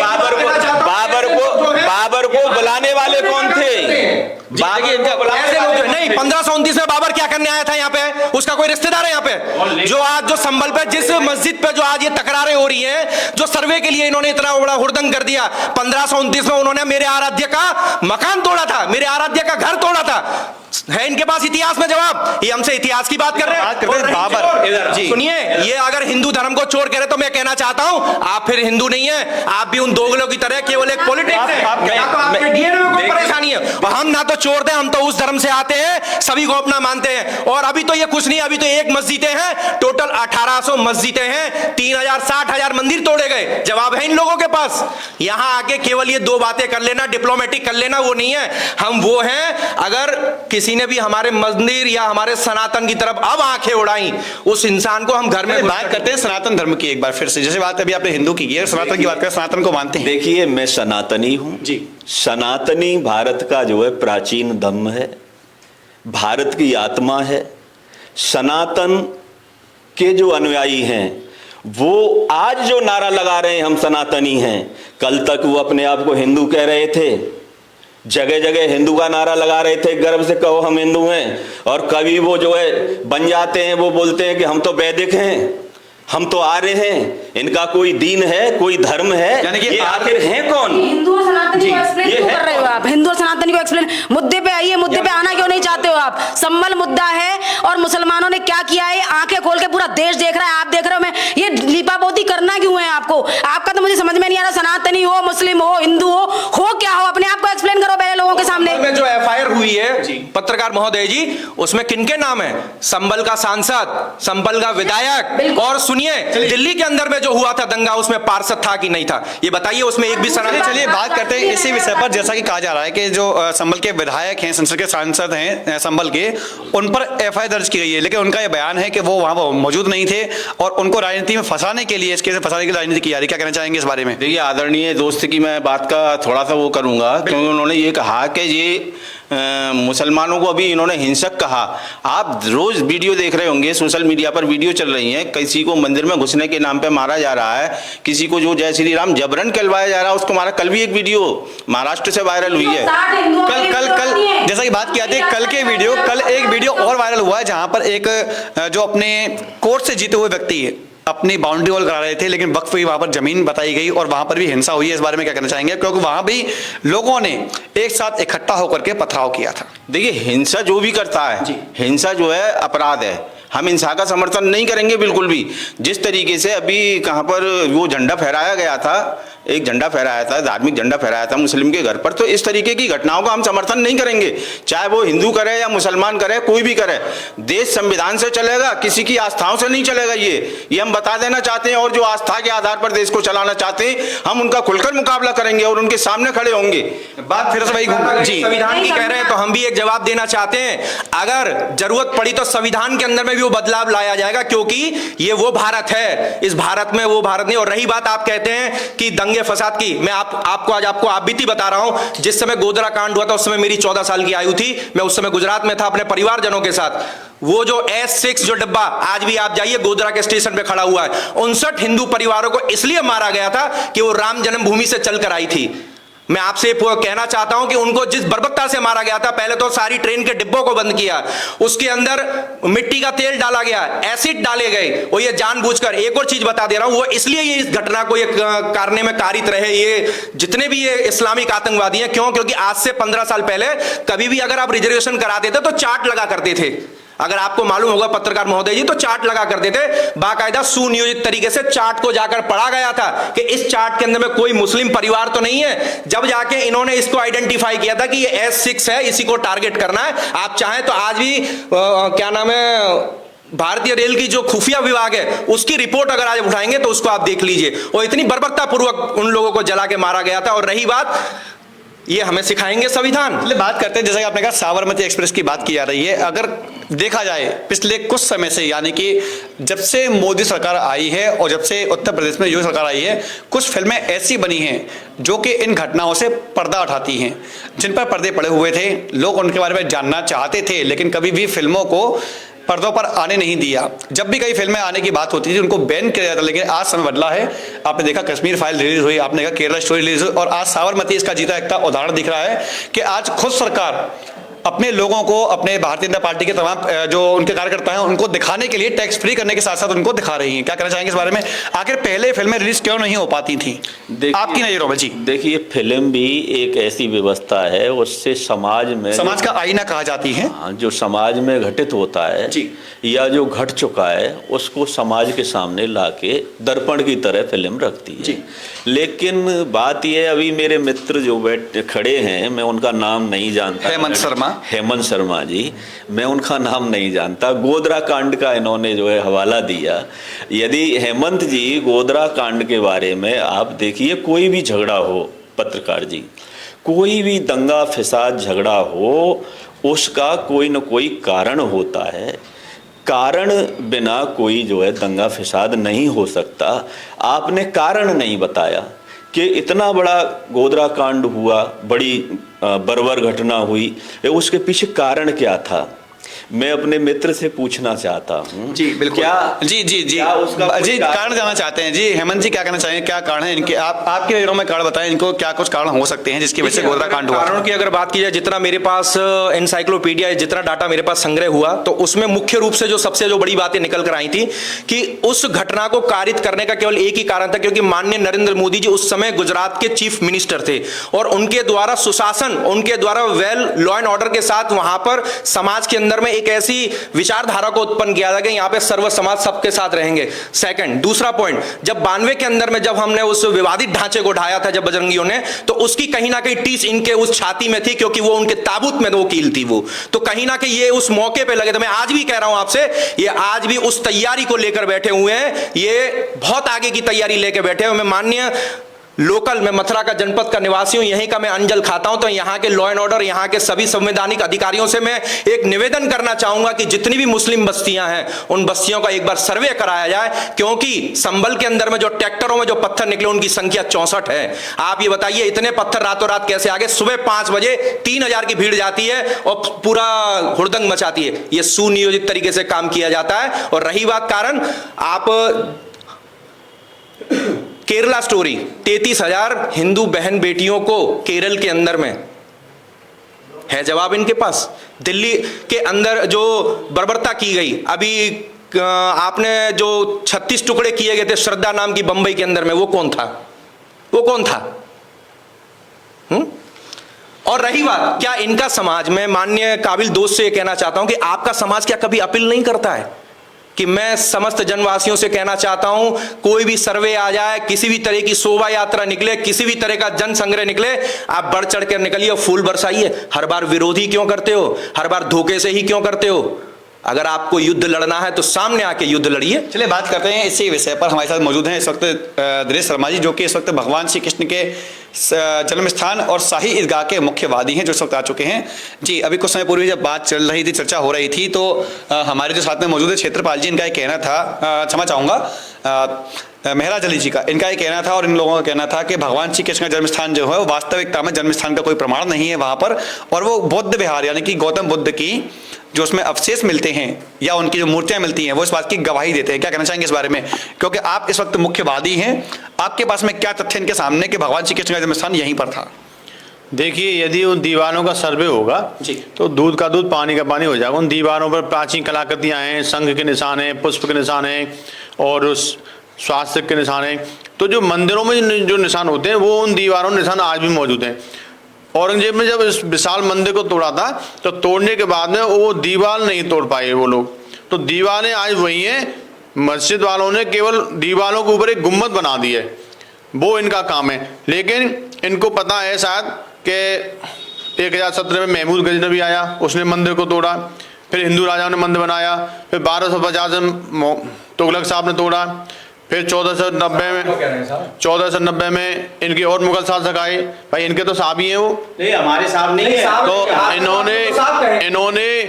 बाबर को बुलाने वाले कौन थे? नहीं, 1529 में बाबर क्या करने आया था यहाँ पे? उसका कोई रिश्तेदार है यहाँ पे? जो आज जो संबल पे, जिस मस्जिद पे जो आज ये तकरारें हो रही हैं, जो सर्वे के लिए इन्होंने इतना बड़ा हुड़दंग कर दिया, 1529 में उन्होंने मेरे आराध्य का मकान तोड़ा था, मेरे आराध्य का घर तोड़ा था। है इनके पास इतिहास में जवाब? ये हमसे इतिहास की बात कर रहे हैं। बाबर जी सुनिए, ये अगर हिंदू धर्म को चोर कह रहे तो मैं कहना चाहता हूं, आप फिर हिंदू नहीं है, आप भी उन दोगलों की तरह केवल एक पॉलिटिक्स है। आपके डीएनए में कोई परेशानी है, और हम ना तो चोर थे, हम तो उस धर्म से आते हैं, सभी को अपना मानते हैं। और अभी तो ये कुछ नहीं, अभी तो एक मस्जिदें हैं, टोटल 1800 मस्जिदें हैं, 3000 60,000 मंदिर तोड़े गए। जवाब है इन लोगों के पास। यहां आके केवल ये 2 बातें कर लेना, डिप्लोमेटिक कर लेना, वो नहीं है। हम वो हैं, अगर किसी ने भी हमारे मंदिर या हमारे सनातन की तरफ अब आंखें उड़ाई, उस इंसान को हम घर में बात करते हैं सनातन धर्म की एक बार फिर से। जैसे बात अभी आपने हिंदू की है, सनातन की बात करें, सनातन को मानते हैं? देखिए, मैं सनातनी हूं जी। सनातनी भारत का जो है प्राचीन धर्म है, भारत की आत्मा है। सनातन के जो अनुयायी हैं वो आज जो नारा लगा रहे हैं हम सनातनी हैं, कल तक वो अपने आप को हिंदू कह रहे थे, जगह जगह हिंदू का नारा लगा रहे थे, गर्व से कहो हम हिंदू हैं। और कभी वो जो है बन जाते हैं, वो बोलते हैं कि हम तो वैदिक हैं, हम तो आर्य हैं, इनका कोई दीन है, कोई धर्म है, यानी कि ये आखिर हैं कौन? हिंदू और सनातनी को एक्सप्लेन क्यों कर रहे हो आप? हिंदू और सनातनी को एक्सप्लेन, मुद्दे पे आइए, मुद्दे पे आना क्यों नहीं चाहते हो आप? संबल मुद्दा है और मुसलमानों ने क्या किया है, आंखें खोल के पूरा देश देख रहा है, आप देख रहे हो। मैं ये लीपापोती करना क्यों है आपको? आपका तो मुझे समझ में नहीं आ रहा, सनातनी हो, मुस्लिम हो, हिंदू हो क्या हो, अपने आप को एक्सप्लेन करो पहले लोगों के सामने। में जो एफआईआर हुई है पत्रकार महोदय जी, उसमें किनके नाम है? संबल का सांसद, संबल का विधायक, और सुनिए दिल्ली के अंदर में जो हुआ था दंगा, उसमें पार्षद था कि नहीं था, ये बताइए। उसमें एक भी सनद। चलिए बात करते हैं इसी विषय पर। जैसा कि कहा जा रहा है कि जो संबल के विधायक हैं, संसद के सांसद हैं संबल के, उन पर एफआईआर दर्ज की गई है, लेकिन उनका यह बयान है कि वो वहां मौजूद नहीं थे और उनको राजनीति में फंसाने के लिए, इसके फंसाने की राजनीति की जा रही है। क्या कहना चाहेंगे इस बारे में? देखिए, आदरणीय दोस्त की मैं बात का थोड़ा सा वो करूंगा, क्योंकि उन्होंने ये कहा कि ये मुसलमानों को अभी इन्होंने हिंसक कहा। आप रोज वीडियो देख रहे होंगे, सोशल मीडिया पर वीडियो चल रही हैं, किसी को मंदिर में घुसने के नाम पे मारा जा रहा है, किसी को जो जय श्री राम जबरन कहलवाया जा रहा है उसको मारा। कल भी एक वीडियो महाराष्ट्र से वायरल हुई है। कल जैसा कि बात किया थी, कल एक वीडियो और वायरल हुआ है जहां पर एक जो अपने कोर्ट से जीते हुए व्यक्ति है, अपनी बाउंड्री वॉल करा रहे थे, लेकिन वक्फ की वहां पर जमीन बताई गई और वहां पर भी हिंसा हुई है। इस बारे में क्या कहना चाहेंगे? क्योंकि वहां भी लोगों ने एक साथ इकट्ठा होकर के पथराव किया था। देखिए, हिंसा जो भी करता है, हिंसा जो है अपराध है, हम हिंसा का समर्थन नहीं करेंगे बिल्कुल भी। जिस तरीके से अभी कहाँ पर वो झंडा फहराया गया था, एक झंडा फहराया था, धार्मिक झंडा फहराया था मुस्लिम के घर पर, तो इस तरीके की घटनाओं का हम समर्थन नहीं करेंगे, चाहे वो हिंदू करे या मुसलमान करे, कोई भी करे। देश संविधान से चलेगा, किसी की आस्थाओं से नहीं चलेगा। ये हम बता देना चाहते हैं, और जो आस्था के आधार पर देश को चलाना चाहते हैं, हम उनका खुलकर मुकाबला करेंगे और उनके सामने खड़े होंगे। बात फिर से वही जी संविधान की कह रहे हैं, तो हम भी एक जवाब देना चाहते हैं। अगर जरूरत पड़ी तो संविधान के अंदर में भी वो बदलाव लाया जाएगा, क्योंकि ये वो भारत है, इस भारत में वो भारत नहीं। और रही बात, आप कहते हैं कि दंगे है फसाद की। मैं आपको आप बीती बता रहा हूं। जिस समय गोधरा कांड हुआ था उस समय मेरी 14 साल की आयु थी। मैं उस समय गुजरात में था अपने परिवारजनों के साथ। वो जो S6 जो डब्बा आज भी आप जाइए गोधरा के स्टेशन पे खड़ा हुआ है, 59 हिंदू परिवारों को इसलिए मारा गया था कि वो राम जन्मभूमि से चलकर आई थी। मैं आपसे कहना चाहता हूं कि उनको जिस बर्बरता से मारा गया था, पहले तो सारी ट्रेन के डिब्बों को बंद किया, उसके अंदर मिट्टी का तेल डाला गया, एसिड डाले गए, और ये जानबूझकर। एक और चीज बता दे रहा हूं, वो इसलिए ये इस घटना को ये करने में कारित रहे ये जितने भी ये इस्लामिक आतंकवादी हैं। क्यों? क्योंकि आज से 15 साल पहले कभी भी अगर आप रिजर्वेशन कराते थे तो चार्ट लगा करते थे। अगर आपको मालूम होगा पत्रकार महोदय जी, तो चार्ट लगा करते थे, बाकायदा सुनियोजित तरीके से चार्ट को जाकर पढ़ा गया था कि इस चार्ट के अंदर में कोई मुस्लिम परिवार तो नहीं है। जब जाके इन्होंने इसको आइडेंटिफाई किया था कि ये S6 है, इसी को टारगेट करना है। आप चाहें तो आज भी क्या नाम है, भारतीय रेल की जो खुफिया विभाग है उसकी रिपोर्ट अगर आज उठाएंगे तो उसको आप देख लीजिए। और इतनी बर्बरता पूर्वक उन लोगों को जला के मारा गया था। और रही बात, ये हमें सिखाएंगे संविधान। बात करते हैं, जैसा कि आपने कहा साबरमती एक्सप्रेस की बात की जा रही है। अगर देखा जाए पिछले कुछ समय से, यानी कि जब से मोदी सरकार आई है और जब से उत्तर प्रदेश में योगी सरकार आई है, कुछ फिल्में ऐसी बनी हैं जो कि इन घटनाओं से पर्दा उठाती हैं, जिन पर पर्दे पड़े हुए थे। लोग उनके बारे में जानना चाहते थे, लेकिन कभी भी फिल्मों को पर्दों पर आने नहीं दिया। जब भी कई फिल्में आने की बात होती थी उनको बैन किया जाता, लेकिन आज समय बदला है। आपने देखा कश्मीर फाइल रिलीज हुई, आपने देखा केरला स्टोरी रिलीज हुई, और आज साबरमती इसका जीता एक उदाहरण दिख रहा है कि आज खुद सरकार अपने लोगों को, अपने भारतीय जनता पार्टी के तमाम जो उनके कार्यकर्ता हैं उनको दिखाने के लिए टैक्स फ्री करने के साथ साथ उनको दिखा रही हैं। क्या कहना चाहेंगे इस बारे में? आखिर पहले फिल्में रिलीज क्यों नहीं हो पाती थी आपकी नजरों में? जी देखिए, फिल्म भी एक ऐसी व्यवस्था है, उससे समाज का आईना कहा जाती है। जो समाज में घटित होता है जी, या जो घट चुका है उसको समाज के सामने लाके दर्पण की तरह फिल्म रखती है। लेकिन बात यह, अभी मेरे मित्र जो खड़े हैं, मैं उनका नाम नहीं जानता, हेमंत शर्मा जी, मैं उनका नाम नहीं जानता। गोधरा कांड का इन्होंने जो है हवाला दिया। यदि हेमंत जी गोधरा कांड के बारे में आप देखिए, कोई भी झगड़ा हो, पत्रकार जी, कोई भी दंगा फसाद झगड़ा हो, उसका कोई न कोई कारण होता है। कारण बिना कोई जो है दंगा फसाद नहीं हो सकता। आपने कारण नहीं बताया कि इतना बड़ा गोधरा कांड हुआ, बड़ी बर्बर घटना हुई, उसके पीछे कारण क्या था? मैं अपने मित्र से पूछना चाहता हूँ। जी बिल्कुल, क्या जी जी जी उसका जी कारण जानना चाहते हैं। जी हेमंत जी क्या कहना चाहेंगे, क्या कारण है इनके? आपके नजरों में कारण बताएं, इनको क्या कुछ कारण हो सकते हैं जिसकी वजह से गोधरा कांड हुआ? कारणों की अगर बात की जाए, जितना मेरे पास एनसाइक्लोपीडिया, जितना डाटा मेरे पास संग्रह हुआ, तो उसमें मुख्य रूप से जो बड़ी बातें निकल कर आई थी कि उस घटना को कारित करने का केवल एक ही कारण था, क्योंकि माननीय नरेंद्र मोदी जी उस समय गुजरात के चीफ मिनिस्टर थे और उनके द्वारा सुशासन, उनके द्वारा वेल लॉ एंड ऑर्डर के साथ वहां पर समाज के अंदर में एक ऐसी विचारधारा को उत्पन्न किया था कि यहां पे सर्व समाज सबके साथ रहेंगे। सेकंड, दूसरा पॉइंट, जब 92 के अंदर में जब हमने उस विवादित ढांचे को ढाया था जब बजरंगियों ने, तो उसकी कहीं ना कहीं टीस इनके उस छाती में थी, क्योंकि वो उनके ताबूत में वो कील थी। वो तो कहीं ना कहीं ये उस मौके पे लगे थे। मैं आज भी कह रहा हूं आपसे, ये आज भी उस तैयारी को लेकर बैठे हुए हैं, ये बहुत आगे की तैयारी लेकर बैठे हुए। मैं माननीय लोकल, मैं मथुरा का जनपद का निवासी हूं, यहीं का मैं अंजल खाता हूं, तो यहां के लॉ एंड ऑर्डर, यहां के सभी संवैधानिक अधिकारियों से मैं एक निवेदन करना चाहूंगा कि जितनी भी मुस्लिम बस्तियां हैं उन बस्तियों का एक बार सर्वे कराया जाए, क्योंकि संभल के अंदर में जो ट्रैक्टरों में जो पत्थर निकले उनकी संख्या 64 है। आप ये बताइए, इतने पत्थर रातों रात कैसे आ गए? सुबह 5 बजे 3000 की भीड़ जाती है और पूरा हुड़दंग मचाती है। यह सुनियोजित तरीके से काम किया जाता है। और रही बात कारण, आप केरला स्टोरी, 33,000 हिंदू बहन बेटियों को केरल के अंदर में है जवाब इनके पास। दिल्ली के अंदर जो बर्बरता की गई, अभी आपने जो 36 टुकड़े किए गए थे श्रद्धा नाम की बंबई के अंदर में, वो कौन था? वो कौन था? और रही बात, क्या इनका समाज, मैं माननीय काबिल दोस्त से कहना चाहता हूं कि आपका समाज क्या कभी अपील नहीं करता है कि मैं समस्त जनवासियों से कहना चाहता हूं, कोई भी सर्वे आ जाए, किसी भी तरह की शोभा यात्रा निकले, किसी भी तरह का जन संग्रह निकले, आप बढ़ चढ़ कर निकलिए, फूल बरसाइए। हर बार विरोधी क्यों करते हो? हर बार धोखे से ही क्यों करते हो? अगर आपको युद्ध लड़ना है तो सामने आके युद्ध लड़िए। चलिए बात करते हैं इसी विषय पर। हमारे साथ मौजूद हैं इस वक्त दिनेश शर्मा जी, जो कि इस वक्त भगवान श्री कृष्ण के जन्म स्थान और शाही ईदगाह के मुख्य वादी हैं, जो इस वक्त आ चुके हैं। जी अभी कुछ समय पूर्व जब बात चल रही थी, चर्चा हो रही थी, तो हमारे जो साथ में मौजूद है क्षेत्रपाल जी, इनका एक कहना था, क्षमा चाहूँगा, महाराज अली जी का, इनका ये कहना था और इन लोगों का कहना था कि भगवान श्री कृष्ण का जन्म स्थान जो है वो वास्तविकता में जन्म स्थान का कोई प्रमाण नहीं है वहाँ पर, और वो बौद्ध विहार यानी कि गौतम बुद्ध की जो उसमें अवशेष मिलते हैं या उनकी जो मूर्तियां मिलती हैं वो इस बात की गवाही देते हैं। क्या कहना चाहेंगे इस बारे में, क्योंकि आप इस वक्त मुख्यवादी हैं, आपके पास में क्या तथ्य इनके सामने कि भगवान श्री कृष्ण का जन्म स्थान यहीं पर था? देखिए, यदि उन दीवारों का सर्वे होगा जी तो दूध का दूध पानी का पानी हो जाएगा। उन दीवारों पर प्राचीन कलाकृतियाँ हैं, शंख के निशान हैं, पुष्प के निशान हैं और उस स्वास्थ्य के निशान हैं। तो जो मंदिरों में जो निशान होते हैं वो उन दीवारों निशान आज भी मौजूद हैं। औरंगजेब ने जब इस विशाल मंदिर को तोड़ा था तो तोड़ने के बाद में वो दीवार नहीं तोड़ पाए वो लोग, तो दीवारें आज वही हैं। मस्जिद वालों ने केवल दीवारों के ऊपर एक गुम्बद बना दी है, वो इनका काम है। लेकिन इनको पता है शायद कि 1017 में महमूद गजनवी आया, उसने मंदिर को तोड़ा, फिर हिंदू राजाओं ने मंदिर बनाया, फिर 1250 में तुगलक साहब ने तोड़ा, फिर 1490 में इनके और मुगल शासक आए। भाई इनके तो साहब ही हैं वो, नहीं हमारे साहब नहीं है। तो इन्होंने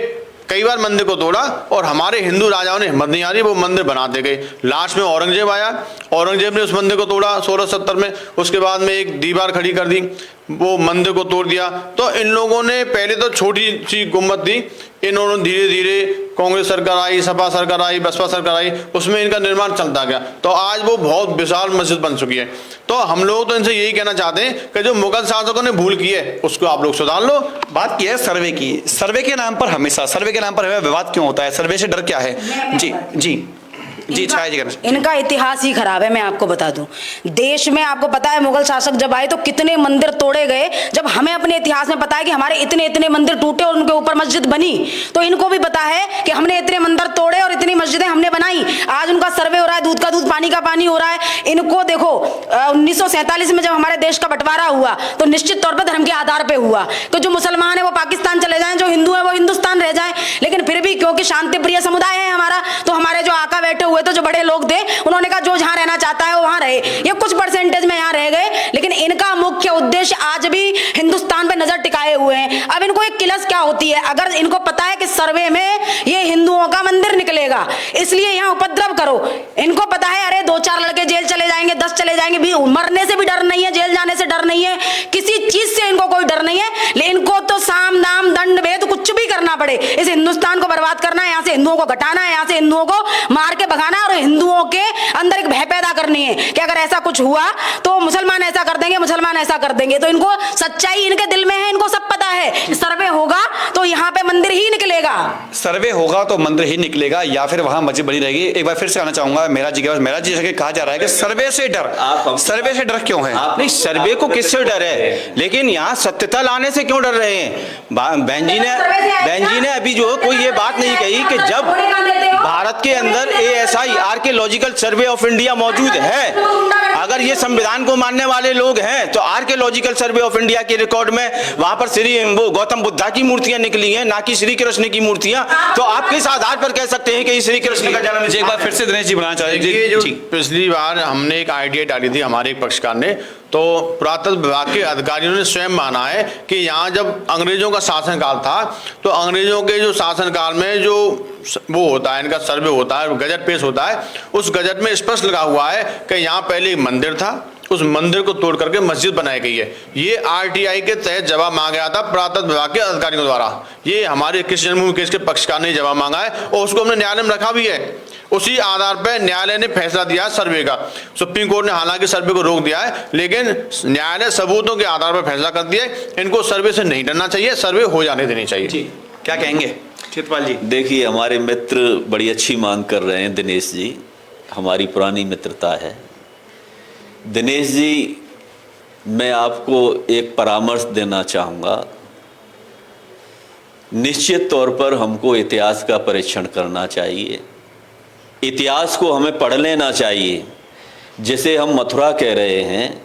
कई बार मंदिर को तोड़ा और हमारे हिंदू राजाओं ने हिम्मत नहीं आ रही, वो मंदिर बनाते गए। लास्ट में औरंगजेब आया, औरंगजेब ने उस मंदिर को तोड़ा 1670 में, उसके बाद में एक दीवार खड़ी कर दी, वो मंदिर को तोड़ दिया। तो इन लोगों ने पहले तो छोटी सी गुम्बद थी, इन्होंने धीरे धीरे कांग्रेस सरकार आई, सपा सरकार आई, बसपा सरकार आई, उसमें इनका निर्माण चलता गया, तो आज वो बहुत विशाल मस्जिद बन चुकी है। तो हम लोग तो इनसे यही कहना चाहते हैं कि जो मुगल शासकों ने भूल की है उसको आप लोग सुधार लो। बात की है सर्वे की, सर्वे के नाम पर हमेशा सर्वे के नाम पर हमें विवाद क्यों होता है? सर्वे से डर क्या है? जी जी जी छाया जी करना। इनका इतिहास ही खराब है। मैं आपको बता दूं, देश में आपको पता है मुगल शासक जब आए तो कितने मंदिर तोड़े गए, जब हमें अपने इतिहास में पता है कि हमारे इतने इतने मंदिर टूटे और उनके ऊपर मस्जिद बनी, तो इनको भी पता है कि हमने इतने मंदिर तोड़े और इतनी मस्जिदें हमने बनाई। आज उनका सर्वे हो रहा है, दूध का दूध पानी का पानी हो रहा है। इनको देखो 1947 में जब हमारे देश का बंटवारा हुआ तो निश्चित तौर पर धर्म के आधार पर हुआ कि जो मुसलमान है वो पाकिस्तान चले जाएं, जो हिंदू है वो हिंदुस्तान रह जाए। लेकिन फिर भी क्योंकि शांति प्रिय समुदाय है हमारा, तो हमारे जो आका बैठे हुए तो जो बड़े लोग थे उन्होंने कहा जो जहां रहना चाहता है वो वहां रहे। ये कुछ परसेंटेज में यहां रह गए, लेकिन इनका मुख्य उद्देश्य आज भी हिंदुस्तान पे नजर टिकाए हुए हैं। अब इनको एक किलस क्या होती है, अगर इनको पता है कि सर्वे में ये हिंदुओं का मंदिर निकलेगा इसलिए यहां उपद्रव करो। इनको पता है अरे 2-4 लड़के जेल चले जाएंगे, 10 चले जाएंगे, भी मरने से भी डर नहीं है, जेल जाने से डर नहीं है, किसी चीज से इनको कोई डर नहीं है। लेकिन इनको तो साम दाम दंड भेद कुछ भी करना पड़े, इस हिंदुस्तान को बर्बाद करना है, यहाँ से हिंदुओं को घटाना है, यहाँ से हिंदुओं को मार के भगाना है और हिंदुओं के अंदर एक भय पैदा करनी है कि अगर ऐसा कुछ हुआ तो मुसलमान ऐसा कर देंगे, मुसलमान ऐसा कर देंगे। तो इनको सच्चाई इनके दिल में है, इनको सब पता है। सर्वे होगा तो यहाँ पे मंदिर ही निकलेगा, सर्वे होगा तो मंदिर ही निकलेगा या फिर वहां मस्जिद बनी रहेगी। एक बार फिर से आना चाहूंगा मेरा जी के पास। मेरा जी जैसे कहा जा रहा है कि सर्वे से डर, सर्वे से डर क्यों है? नहीं, सर्वे को किससे डर है, लेकिन यहाँ सत्यता लाने से क्यों डर रहे हैं? बहन जी ने अभी जो कोई ये बात नहीं कही कि जब भारत के अंदर ASI archaeological survey of India मौजूद है, अगर ये संविधान को मानने वाले लोग हैं तो आर्कियोलॉजिकल सर्वे ऑफ इंडिया के रिकॉर्ड में वहां पर वो गौतम बुद्धा की मूर्तियां निकली हैं, ना कि श्री कृष्ण की मूर्तियां। तो आप किस आधार पर कह सकते हैं कि ये श्री कृष्ण का जन्म? एक बार फिर से दिनेश जी बनाना देखिए, जो चाहिए। पिछली बार हमने एक आइडिया डाली थी हमारे एक पक्षकार ने, तो पुरातत्व विभाग के अधिकारियों ने स्वयं माना है कि यहाँ जब अंग्रेजों का शासनकाल था तो अंग्रेजों के जो शासनकाल में जो वो होता है, इनका सर्वे होता है, गजट पेश होता है, उस गजट में स्पष्ट लगा हुआ है कि यहाँ पहले एक मंदिर था, उस मंदिर को तोड़ करके मस्जिद बनाई गई है। ये RTI के तहत जवाब मांगा गया था पुरातत्व विभाग के अधिकारियों द्वारा। ये हमारे कृष्ण जन्मभूमि केस के पक्षकार ने जवाब मांगा है और उसको हमने न्यायालय में रखा भी है। उसी आधार पर न्यायालय ने फैसला दिया सर्वे का। सुप्रीम कोर्ट ने हालांकि सर्वे को रोक दिया है, लेकिन न्यायालय सबूतों के आधार पर फैसला कर दिया है। इनको सर्वे से नहीं डरना चाहिए, सर्वे हो जाने देनी चाहिए। जी क्या कहेंगे चित्रपाल जी? देखिए, हमारे मित्र बड़ी अच्छी मांग कर रहे हैं दिनेश जी, हमारी पुरानी मित्रता है। दिनेश जी, मैं आपको एक परामर्श देना चाहूँगा। निश्चित तौर पर हमको इतिहास का परीक्षण करना चाहिए, इतिहास को हमें पढ़ लेना चाहिए। जैसे हम मथुरा कह रहे हैं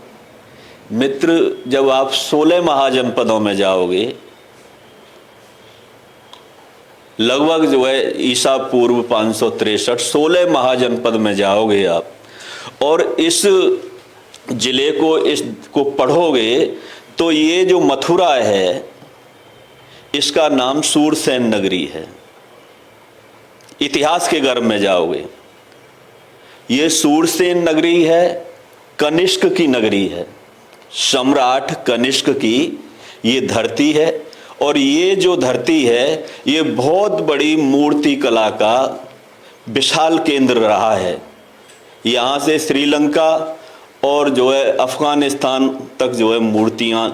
मित्र, जब आप 16 महाजनपदों में जाओगे, लगभग जो है ईसा पूर्व 563 16 महाजनपद में जाओगे आप और इस जिले को इसको पढ़ोगे तो ये जो मथुरा है इसका नाम सूरसेन नगरी है। इतिहास के गर्भ में जाओगे ये सूरसेन नगरी है, कनिष्क की नगरी है, सम्राट कनिष्क की ये धरती है। और ये जो धरती है ये बहुत बड़ी मूर्ति कला का विशाल केंद्र रहा है। यहाँ से श्रीलंका और जो है अफगानिस्तान तक जो है मूर्तियाँ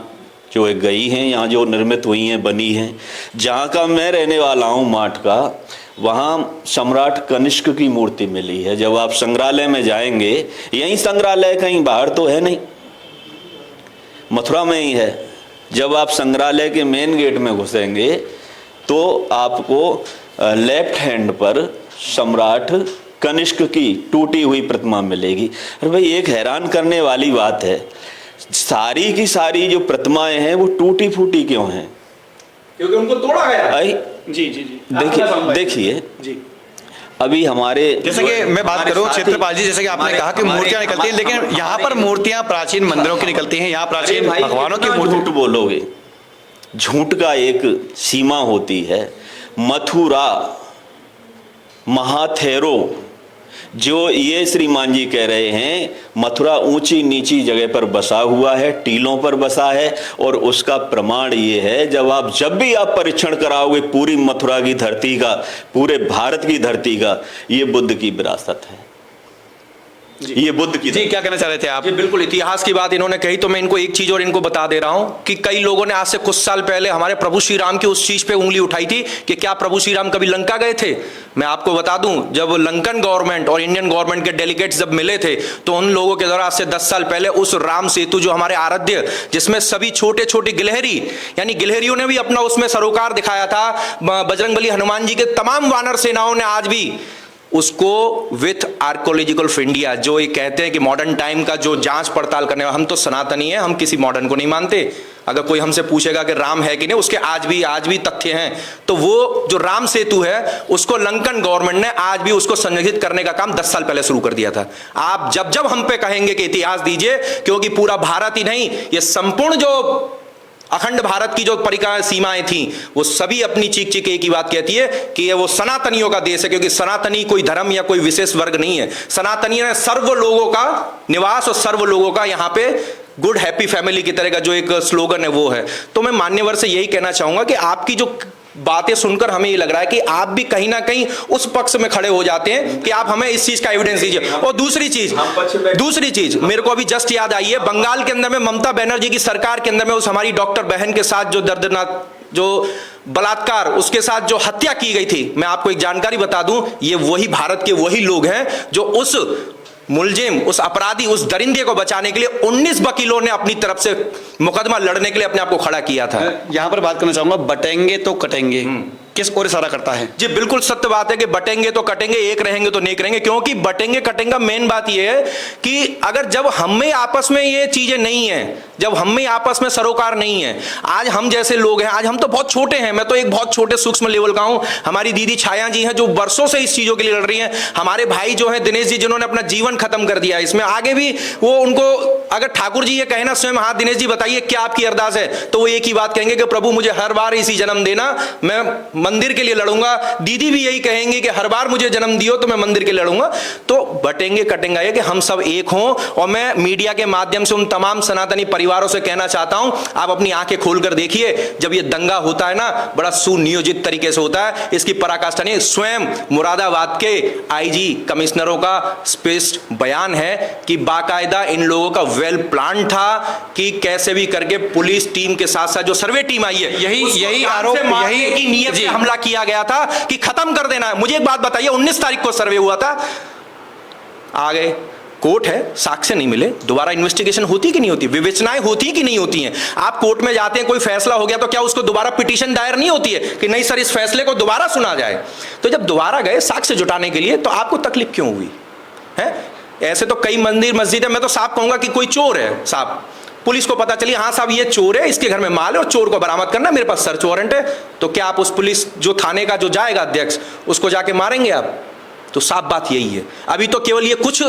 जो है गई हैं, यहाँ जो निर्मित हुई हैं, बनी हैं। जहाँ का मैं रहने वाला हूँ माट का, वहाँ सम्राट कनिष्क की मूर्ति मिली है। जब आप संग्रहालय में जाएंगे, यही संग्रहालय कहीं बाहर तो है नहीं, मथुरा में ही है। जब आप संग्रहालय के मेन गेट में घुसेंगे तो आपको लेफ्ट हैंड पर सम्राट कनिष्क की टूटी हुई प्रतिमा मिलेगी। अरे भाई, एक हैरान करने वाली बात है, सारी की सारी जो प्रतिमाएं हैं वो टूटी फूटी क्यों हैं? क्योंकि उनको तोड़ा गया है। जी जी जी, देखिए जी। अभी हमारे, जैसे कि मैं बात करूं क्षेत्रपाल जी, जैसे कि आपने कहा कि मूर्तियां निकलती हैं, लेकिन यहाँ पर मूर्तियां प्राचीन मंदिरों की निकलती हैं, यहाँ प्राचीन भगवानों की मूर्ति। झूठ बोलोगे, झूठ का एक सीमा होती है। मथुरा, महाथेरो, जो ये श्रीमान जी कह रहे हैं, मथुरा ऊंची नीची जगह पर बसा हुआ है, टीलों पर बसा है। और उसका प्रमाण ये है, जब भी आप परीक्षण कराओगे पूरी मथुरा की धरती का, पूरे भारत की धरती का, ये बुद्ध की विरासत है, ये बुद्ध की। जी, क्या कहना चाह रहे थे आप? जी बिल्कुल, इतिहास की बात इन्होंने कही, तो मैं इनको एक चीज और इनको बता दे रहा हूं कि कई लोगों ने आज से कुछ साल पहले हमारे प्रभु श्री राम की उस चीज पे उंगली उठाई थी कि क्या प्रभु श्री राम कभी लंका गए थे। मैं आपको बता दूं, जब लंकन गवर्नमेंट और इंडियन गवर्नमेंट के डेलीगेट्स जब मिले थे, तो उन लोगों के द्वारा आज से 10 साल पहले उस राम सेतु, जो हमारे आराध्य, जिसमें सभी छोटे छोटे गिलहरी, यानी गिलहरियों ने भी अपना उसमें सरोकार दिखाया था, बजरंगबली हनुमान जी के तमाम वानर सेनाओं ने आज भी उसको विथ आर्कोलॉजिकल ऑफ इंडिया, जो ये कहते हैं कि मॉडर्न टाइम का जो जांच पड़ताल करने वाला, हम तो सनातनी है, हम किसी मॉडर्न को नहीं मानते। अगर कोई हमसे पूछेगा कि राम है कि नहीं, उसके आज भी तथ्य हैं। तो वो जो राम सेतु है, उसको लंकन गवर्नमेंट ने आज भी उसको संरक्षित करने का काम 10 साल पहले शुरू कर दिया था। आप जब हम पे कहेंगे कि इतिहास दीजिए, क्योंकि पूरा भारत ही नहीं, ये संपूर्ण जो अखंड भारत की जो परिक्रमा सीमाएं थी, वो सभी अपनी चीख चीख एक ही बात कहती है कि ये वो सनातनियों का देश है। क्योंकि सनातनी कोई धर्म या कोई विशेष वर्ग नहीं है, सनातनी ने सर्व लोगों का निवास और सर्व लोगों का यहाँ पे गुड हैप्पी फैमिली की तरह का जो एक स्लोगन है वो है। तो मैं मान्यवर से यही कहना चाहूंगा कि आपकी जो बातें सुनकर हमें ये लग रहा है कि आप भी कहीं ना कहीं उस पक्ष में खड़े हो जाते हैं कि आप हमें इस चीज का एविडेंस दीजिए। और दूसरी चीज मेरे को अभी जस्ट याद आई है, बंगाल के अंदर में ममता बनर्जी की सरकार के अंदर में उस हमारी डॉक्टर बहन के साथ जो दर्दनाक जो बलात्कार, उसके साथ जो हत्या की गई थी, मैं आपको एक जानकारी बता दूं, ये वही भारत के वही लोग हैं जो उस मुलजिम, उस अपराधी, उस दरिंदे को बचाने के लिए 19 वकीलों ने अपनी तरफ से मुकदमा लड़ने के लिए अपने आप को खड़ा किया था। यहां पर बात करना चाहूंगा, बटेंगे तो कटेंगे, किस ओर इशारा करता है? जी बिल्कुल सत्य बात है कि बटेंगे तो कटेंगे, एक रहेंगे तो नेक रहेंगे। क्योंकि बटेंगे कटेंगे मेन बात यह है कि अगर जब हम में आपस में ये चीजें नहीं है, जब हम में आपस में सरोकार नहीं है, आज हम जैसे लोग हैं, आज हम तो बहुत छोटे हैं, मैं तो एक बहुत छोटे सूक्ष्म लेवल का हूं, हमारी दीदी छाया जी हैं जो वर्षों से इस चीजों के लिए लड़ रही हैं, हमारे भाई जो हैं दिनेश जी जिन्होंने अपना जीवन खत्म कर दिया, इसमें आगे भी वो उनको अगर ठाकुर जी ये कहना स्वयं, हाँ दिनेश जी बताइए क्या आपकी अरदास है, तो वो एक ही बात कहेंगे कि प्रभु मुझे हर बार इसी जन्म देना, मैं मंदिर के लिए लड़ूंगा। दीदी भी यही कहेंगे कि हर बार मुझे जन्म दियो तो मैं मंदिर के लिए लड़ूंगा। तो बटेंगे कटेंगे ये कि हम सब एक हों। और मैं मीडिया के माध्यम से उन तमाम सनातनी परिवारों से कहना चाहता हूं, आप अपनी आंखें खोलकर देखिए, जब ये दंगा होता है ना, बड़ा सुनियोजित तरीके से होता है, इसकी पराकाष्ठा नहीं। स्वयं मुरादाबाद के आईजी कमिश्नरों का स्पष्ट बयान है कि बाकायदा इन लोगों का वेल प्लान था कि कैसे भी करके पुलिस टीम के साथ साथ जो सर्वे टीम आई है, यही आरोप, यही की नीयत से हमला किया गया था कि खत्म कर देना है। मुझे एक बात बताइए, 19 तारीख को सर्वे हुआ था, आ गए, कोर्ट है, साक्ष्य नहीं मिले, दोबारा इन्वेस्टिगेशन होती कि नहीं होती, विवेचनाएं होती कि नहीं होती हैं? आप कोर्ट में जाते हैं, कोई फैसला हो गया तो क्या उसको दोबारा पिटीशन दायर नहीं होती है कि नहीं सर इस फैसले को दोबारा सुना जाए? तो जब दोबारा गए साक्ष्य जुटाने के लिए, तो आपको तकलीफ क्यों हुई है? ऐसे तो कई मंदिर मस्जिद है, मैं तो साफ कहूंगा कि कोई चोर है साहब, पुलिस को पता चली हाँ साहब ये चोर है, इसके घर में माल है और चोर को बरामद करना, मेरे पास सर्च वारंट है, तो क्या आप उस पुलिस जो थाने का जो जाएगा अध्यक्ष, उसको जाके मारेंगे आप? तो साफ बात यही है। अभी तो केवल ये कुछ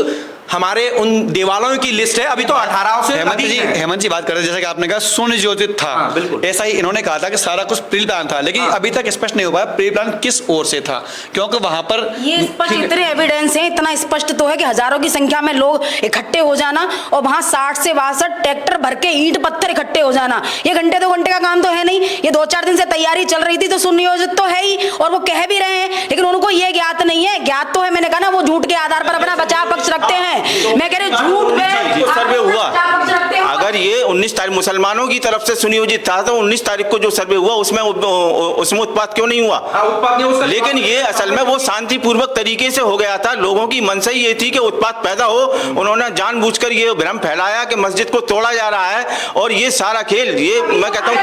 हमारे उन देवालयों की लिस्ट है, अभी तो 18 से हेमंत अधिक जी है। हेमंत जी बात कर रहे हैं जैसे कि आपने कहा सुनियोजित था। हाँ, बिल्कुल। ऐसा ही इन्होंने कहा था कि सारा कुछ प्री प्लान था, लेकिन अभी तक स्पष्ट नहीं हो पाया प्री प्लान किस ओर से था, क्योंकि वहां पर ये स्पष्ट इतने एविडेंस हैं, इतना स्पष्ट तो है कि हजारों की संख्या में लोग इकट्ठे हो जाना और वहां 60 से 62 ट्रैक्टर भर के ईंट पत्थर इकट्ठे हो जाना, ये घंटे 2 घंटे का काम तो है नहीं। ये 2-4 दिन से तैयारी चल रही थी, तो सुनियोजित तो है ही और वो कह भी रहे हैं, लेकिन उनको ये ज्ञात नहीं है। ज्ञात तो है, मैंने कहा ना, वो झूठ के आधार पर अपना बचाव पक्ष रखते हैं। मैं कह रही हूँ झूठ पे सर्वे हुआ, बचाव पक्ष रखते हैं। अगर ये 19 तारीख मुसलमानों की तरफ से सुनियोजित था तो 19 तारीख को जो सर्वे हुआ उसमें उत्पात क्यों नहीं हुआ? उत्पाद नहीं, उसका लेकिन ये असल में वो शांतिपूर्वक तरीके से हो गया था। लोगों की मंशा ये थी कि उत्पात पैदा हो, उन्होंने जानबूझकर ये भ्रम फैलाया कि मस्जिद को तोड़ा जा रहा है, और ये सारा खेल, ये मैं कहता हूँ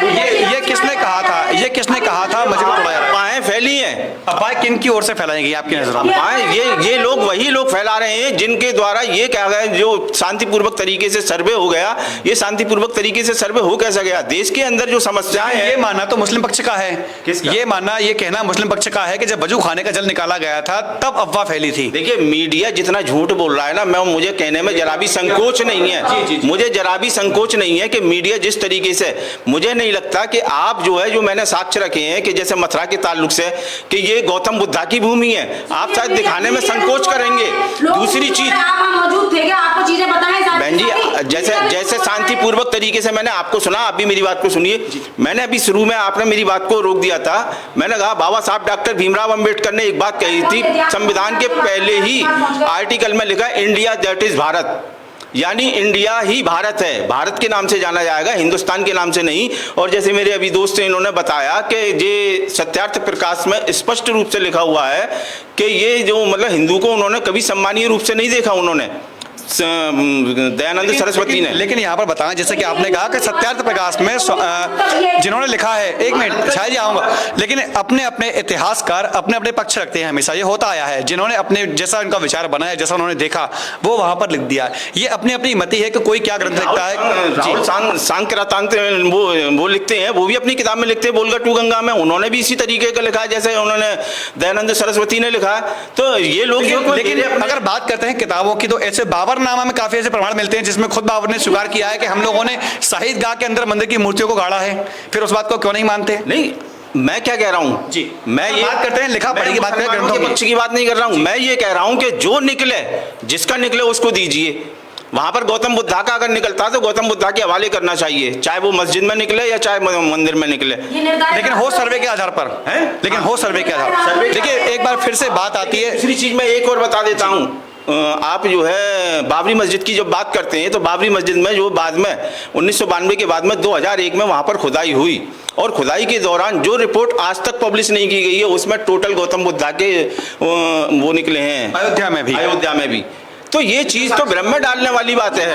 ये किसने कहा था, ये किसने कहा था मस्जिद को तोड़ा जा रहा है? अफवाहें फैली हैं। अफवाहें किन की ओर से फैलाई गई आपकी नजरों में? अफवाहें ये लोग, वही लोग फैला रहे हैं जिनके द्वारा ये कहा गया जो शांतिपूर्वक तरीके से सर्वे हो गया। ये शांतिपूर्वक तरीके से सर्वे हो कैसा गया? देश के अंदर जो समस्याएं हैं, ये मानना तो मुस्लिम पक्ष का है, किसका? ये मानना, ये कहना मुस्लिम पक्ष का है कि जब वजू खाने का जल निकाला गया था तब अफवाह फैली थी। देखिए मीडिया जितना झूठ बोल रहा है ना, मुझे कहने में जरा भी संकोच नहीं है। मुझे जरा भी संकोच नहीं है कि मीडिया जिस तरीके से, मुझे नहीं लगता कि आप जो है, जो मैंने साक्ष्य रखे हैं कि जैसे मथुरा के ताल्लुक से कि ये गौतम बुद्धा की भूमि है, आप शायद दिखाने में संकोच करेंगे। दूसरी चीज, मौजूद थे क्या, आपको चीजें पता है? बहन जी, जैसे शांतिपूर्वक तरीके से मैंने आपको सुना, आप भी मेरी बात को सुनिए। मैंने अभी शुरू में, आपने मेरी बात को रोक दिया था, मैंने कहा बाबा साहब डॉक्टर भीमराव अंबेडकर ने एक बात कही थी, संविधान के पहले ही आर्टिकल में लिखा इंडिया दैट इज भारत, यानी इंडिया ही भारत है, भारत के नाम से जाना जाएगा, हिंदुस्तान के नाम से नहीं। और जैसे मेरे अभी दोस्त हैं, इन्होंने बताया कि ये सत्यार्थ प्रकाश में स्पष्ट रूप से लिखा हुआ है कि ये जो मतलब हिंदू को उन्होंने कभी सम्मानीय रूप से नहीं देखा, उन्होंने दयानंद सरस्वती ने। लेकिन यहाँ पर बताएं, जैसे कि आपने कहा कि सत्यार्थ प्रकाश में जिन्होंने लिखा है, एक मिनट शायद आऊंगा, लेकिन अपने अपने इतिहासकार अपने अपने पक्ष रखते हैं, हमेशा ये होता आया है। जिन्होंने अपने जैसा उनका विचार बनाया, जैसा उन्होंने देखा, वो वहां पर लिख दिया। ये अपनी अपनी मति है कि कोई क्या ग्रंथ लिखता है। सांक्रांत वो लिखते हैं, वो भी अपनी किताब में लिखते हैं, बोलगा टू गंगा में, उन्होंने भी इसी तरीके का लिखा है जैसे उन्होंने दयानंद सरस्वती ने लिखा। तो ये लोग, लेकिन अगर बात करते हैं किताबों की, तो ऐसे बाबरनामा में काफी ऐसे प्रमाण मिलते हैं जिसमें खुद बाबर ने स्वीकार किया है कि हम लोगों ने शहीद गाह के अंदर मंदिर की मूर्तियों को गाड़ा है। फिर उस बात को क्यों नहीं मानते? नहीं, मैं क्या कह रहा हूं जी, मैं ये बात करते हैं लिखा पढ़ी की बात करें, ग्रंथों के पक्ष की बात नहीं कर रहा हूं। मैं ये कह रहा हूं कि जो निकले, जिसका निकले उसको दीजिए। वहां पर गौतम बुद्धा का अगर निकलता तो गौतम बुद्धा के हवाले करना चाहिए, चाहे वो मस्जिद में निकले या चाहे मंदिर में निकले, लेकिन हो सर्वे के आधार पर है, लेकिन हो सर्वे के आधार पर। देखिए एक बार फिर से बात आती है। दूसरी चीज मैं एक और बता देता हूं, आप जो है बाबरी मस्जिद की जब बात करते हैं, तो बाबरी मस्जिद में जो बाद में 1992 के बाद में 2001 में वहां पर खुदाई हुई, और खुदाई के दौरान जो रिपोर्ट आज तक पब्लिश नहीं की गई है, उसमें टोटल गौतम बुद्धा के वो निकले हैं, अयोध्या में भी। तो ये चीज तो भ्रम में डालने वाली बात है।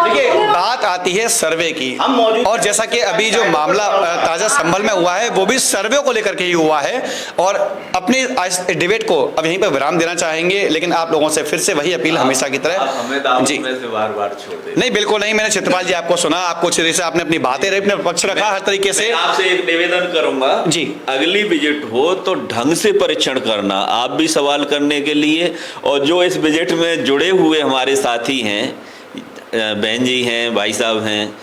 देखिए बात आती है सर्वे की, हम मौजूद, और जैसा कि अभी जो मामला ताजा संभल में हुआ है, वो भी सर्वे को लेकर के ही हुआ है। और अपनी आज डिबेट को अब यहीं पर विराम देना चाहेंगे, लेकिन आप लोगों से फिर से वही अपील हमेशा की तरह। जी बार छोड़ नहीं, बिल्कुल नहीं। मैंने चित्रपाल जी आपको सुना, आपको अच्छे से आपने अपनी बातें अपने पक्ष रखा हर तरीके से। आपसे एक निवेदन करूंगा जी, अगली विजिट हो तो ढंग से परीक्षण करना, आप भी सवाल करने के लिए, और जो इस विजिट में जुड़े हुए हमारे साथी हैं, बहन जी हैं, भाई साहब हैं,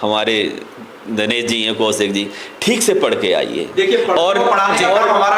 हमारे दिनेश जी हैं, कौशिक जी, ठीक से पढ़ के आइए। देखिए और हमारा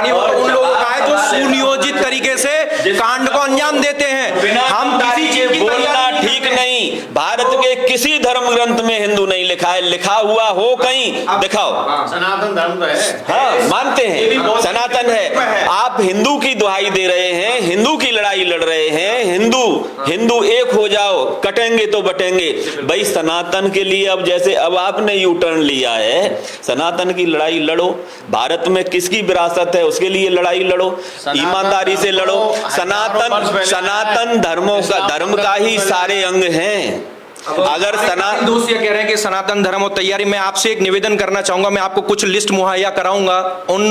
नहीं, उन लोगों का है जो सुनियोजित तरीके से कांड को अंजाम देते हैं। हम किसी चीज की बोलना ठीक नहीं। भारत के किसी धर्म ग्रंथ में हिंदू नहीं लिखा है, लिखा हुआ हो कहीं दिखाओ। सनातन धर्म तो है, हाँ मानते हैं, सनातन है। आप हिंदू की दुहाई दे रहे हैं, हिंदू की लड़ाई लड़ रहे हैं, हिंदू एक हो जाओ, कटेंगे तो बटेंगे। भाई सनातन के लिए अब जैसे अब आपने यू टर्न लिया है, सनातन की लड़ाई लड़ो। भारत में किसकी विरासत है उसके लिए लड़ाई लड़ो, ईमानदारी से लड़ो। सनातन धर्म का ही सारे अंग हैं। अगर दोस्त ये कह रहे हैं कि सनातन धर्म और तैयारी, मैं आपसे एक निवेदन करना चाहूंगा, मैं आपको कुछ लिस्ट मुहैया कराऊंगा उन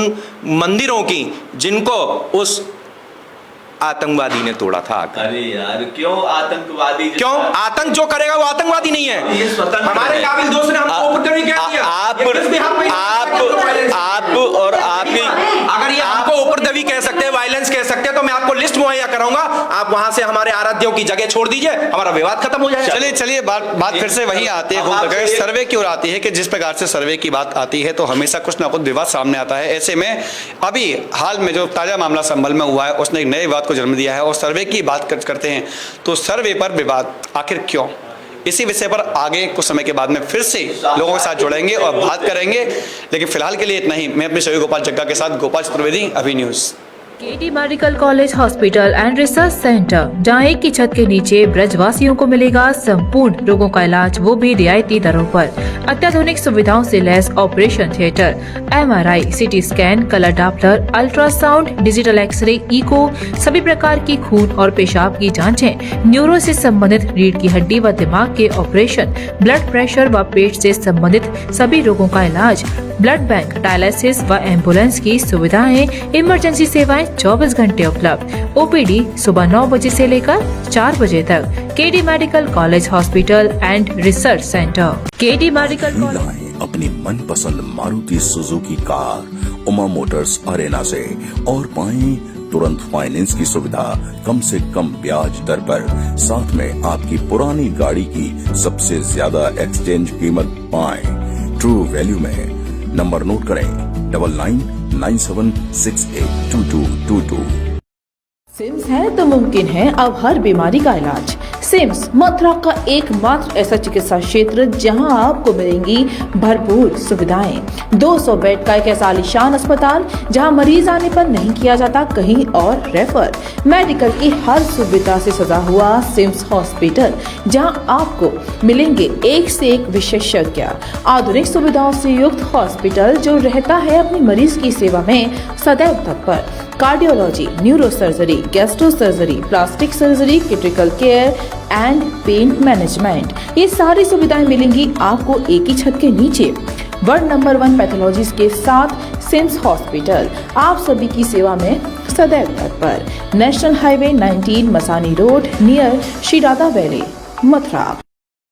मंदिरों की जिनको उस आतंकवादी ने तोड़ा था। अरे यार क्यों आतंकवादी, क्यों आतंक जो करेगा वो आतंकवादी नहीं है। ये स्वतंत्र हमारे काबिल दोस्त ने हमको उपद्रवी कह दिया। आप और आपकी अगर ये हमको उपद्रवी कह सकते हैं, वायलेंस कह सकते हैं, तो मैं आपको लिस्ट मुहैया कराऊंगा, आप वहां से हमारे आराध्यों की जगह छोड़ दीजिए, हमारा विवाद खत्म हो जाएगा। चलिए चलिए, बात फिर से वही आती है, घूम करके सर्वे की ओर आती है कि जिस प्रकार से सर्वे की बात आती है तो हमेशा कुछ ना कुछ विवाद सामने आता है। ऐसे में अभी हाल में जो ताजा मामला संभल में हुआ है उसने एक नए विवाद को जन्म दिया है और सर्वे की बात करते हैं तो सर्वे पर विवाद आखिर क्यों, इसी विषय पर आगे कुछ समय के बाद में फिर से लोगों के साथ जुड़ेंगे और बात करेंगे। लेकिन फिलहाल के लिए इतना ही। मैं अपने सहयोगी गोपाल जग्गा के साथ गोपाल चतुर्वेदी, अभी news. KD medical college hospital and research centre, जहां एक की छत के नीचे ब्रजवासियों को मिलेगा संपूर्ण रोगों का इलाज, वो भी रियायती दरों पर। अत्याधुनिक सुविधाओं से लैस operation theatre, MRI, CT scan, colour Doppler, ultrasound, digital x ray, echo, सभी प्रकार की खून और पेशाब की जांचें, न्यूरो से संबंधित रीढ़ की हड्डी व दिमाग के ऑपरेशन, ब्लड प्रेशर व पेट से संबंधित सभी रोगों का इलाज, ब्लड बैंक, डायलिसिस व एम्बुलेंस की सुविधाएं, इमरजेंसी सेवाएं 24 घंटे उपलब्ध। OPD सुबह 9 बजे से लेकर 4 बजे तक। KD medical college hospital and research centre, KD medical college. लाएं अपनी मनपसंद Maruti Suzuki car Uma Motors Arena से और पाएं तुरंत फाइनेंस की सुविधा कम से कम ब्याज दर पर, साथ में आपकी पुरानी गाड़ी की सबसे ज्यादा एक्सचेंज कीमत पाएं ट्रू वैल्यू में। नंबर नोट करें 9997682222। सिम्स है तो मुमकिन है अब हर बीमारी का इलाज। सिम्स मथुरा का एकमात्र ऐसा चिकित्सा क्षेत्र जहां आपको मिलेंगी भरपूर सुविधाएं। 200 बेड का एक ऐसा आलीशान अस्पताल जहां मरीज आने पर नहीं किया जाता कहीं और रेफर। मेडिकल की हर सुविधा से सजा हुआ सिम्स हॉस्पिटल, जहां आपको मिलेंगे एक से एक विशेषज्ञ। आधुनिक सुविधाओं से युक्त हॉस्पिटल जो रहता है अपनी मरीज की सेवा में सदैव तत्पर। Cardiology, neuro surgery, gastro surgery, plastic surgery, critical care and pain management, ये सारी सुविधाएं मिलेंगी आपको एक ही छत के नीचे। वर्ल्ड नंबर 1 पैथोलॉजीज के साथ सिम्स हॉस्पिटल आप सभी की सेवा में सदैव तत्पर। National highway 19 Masani road near Shri Radha valley, Mathura.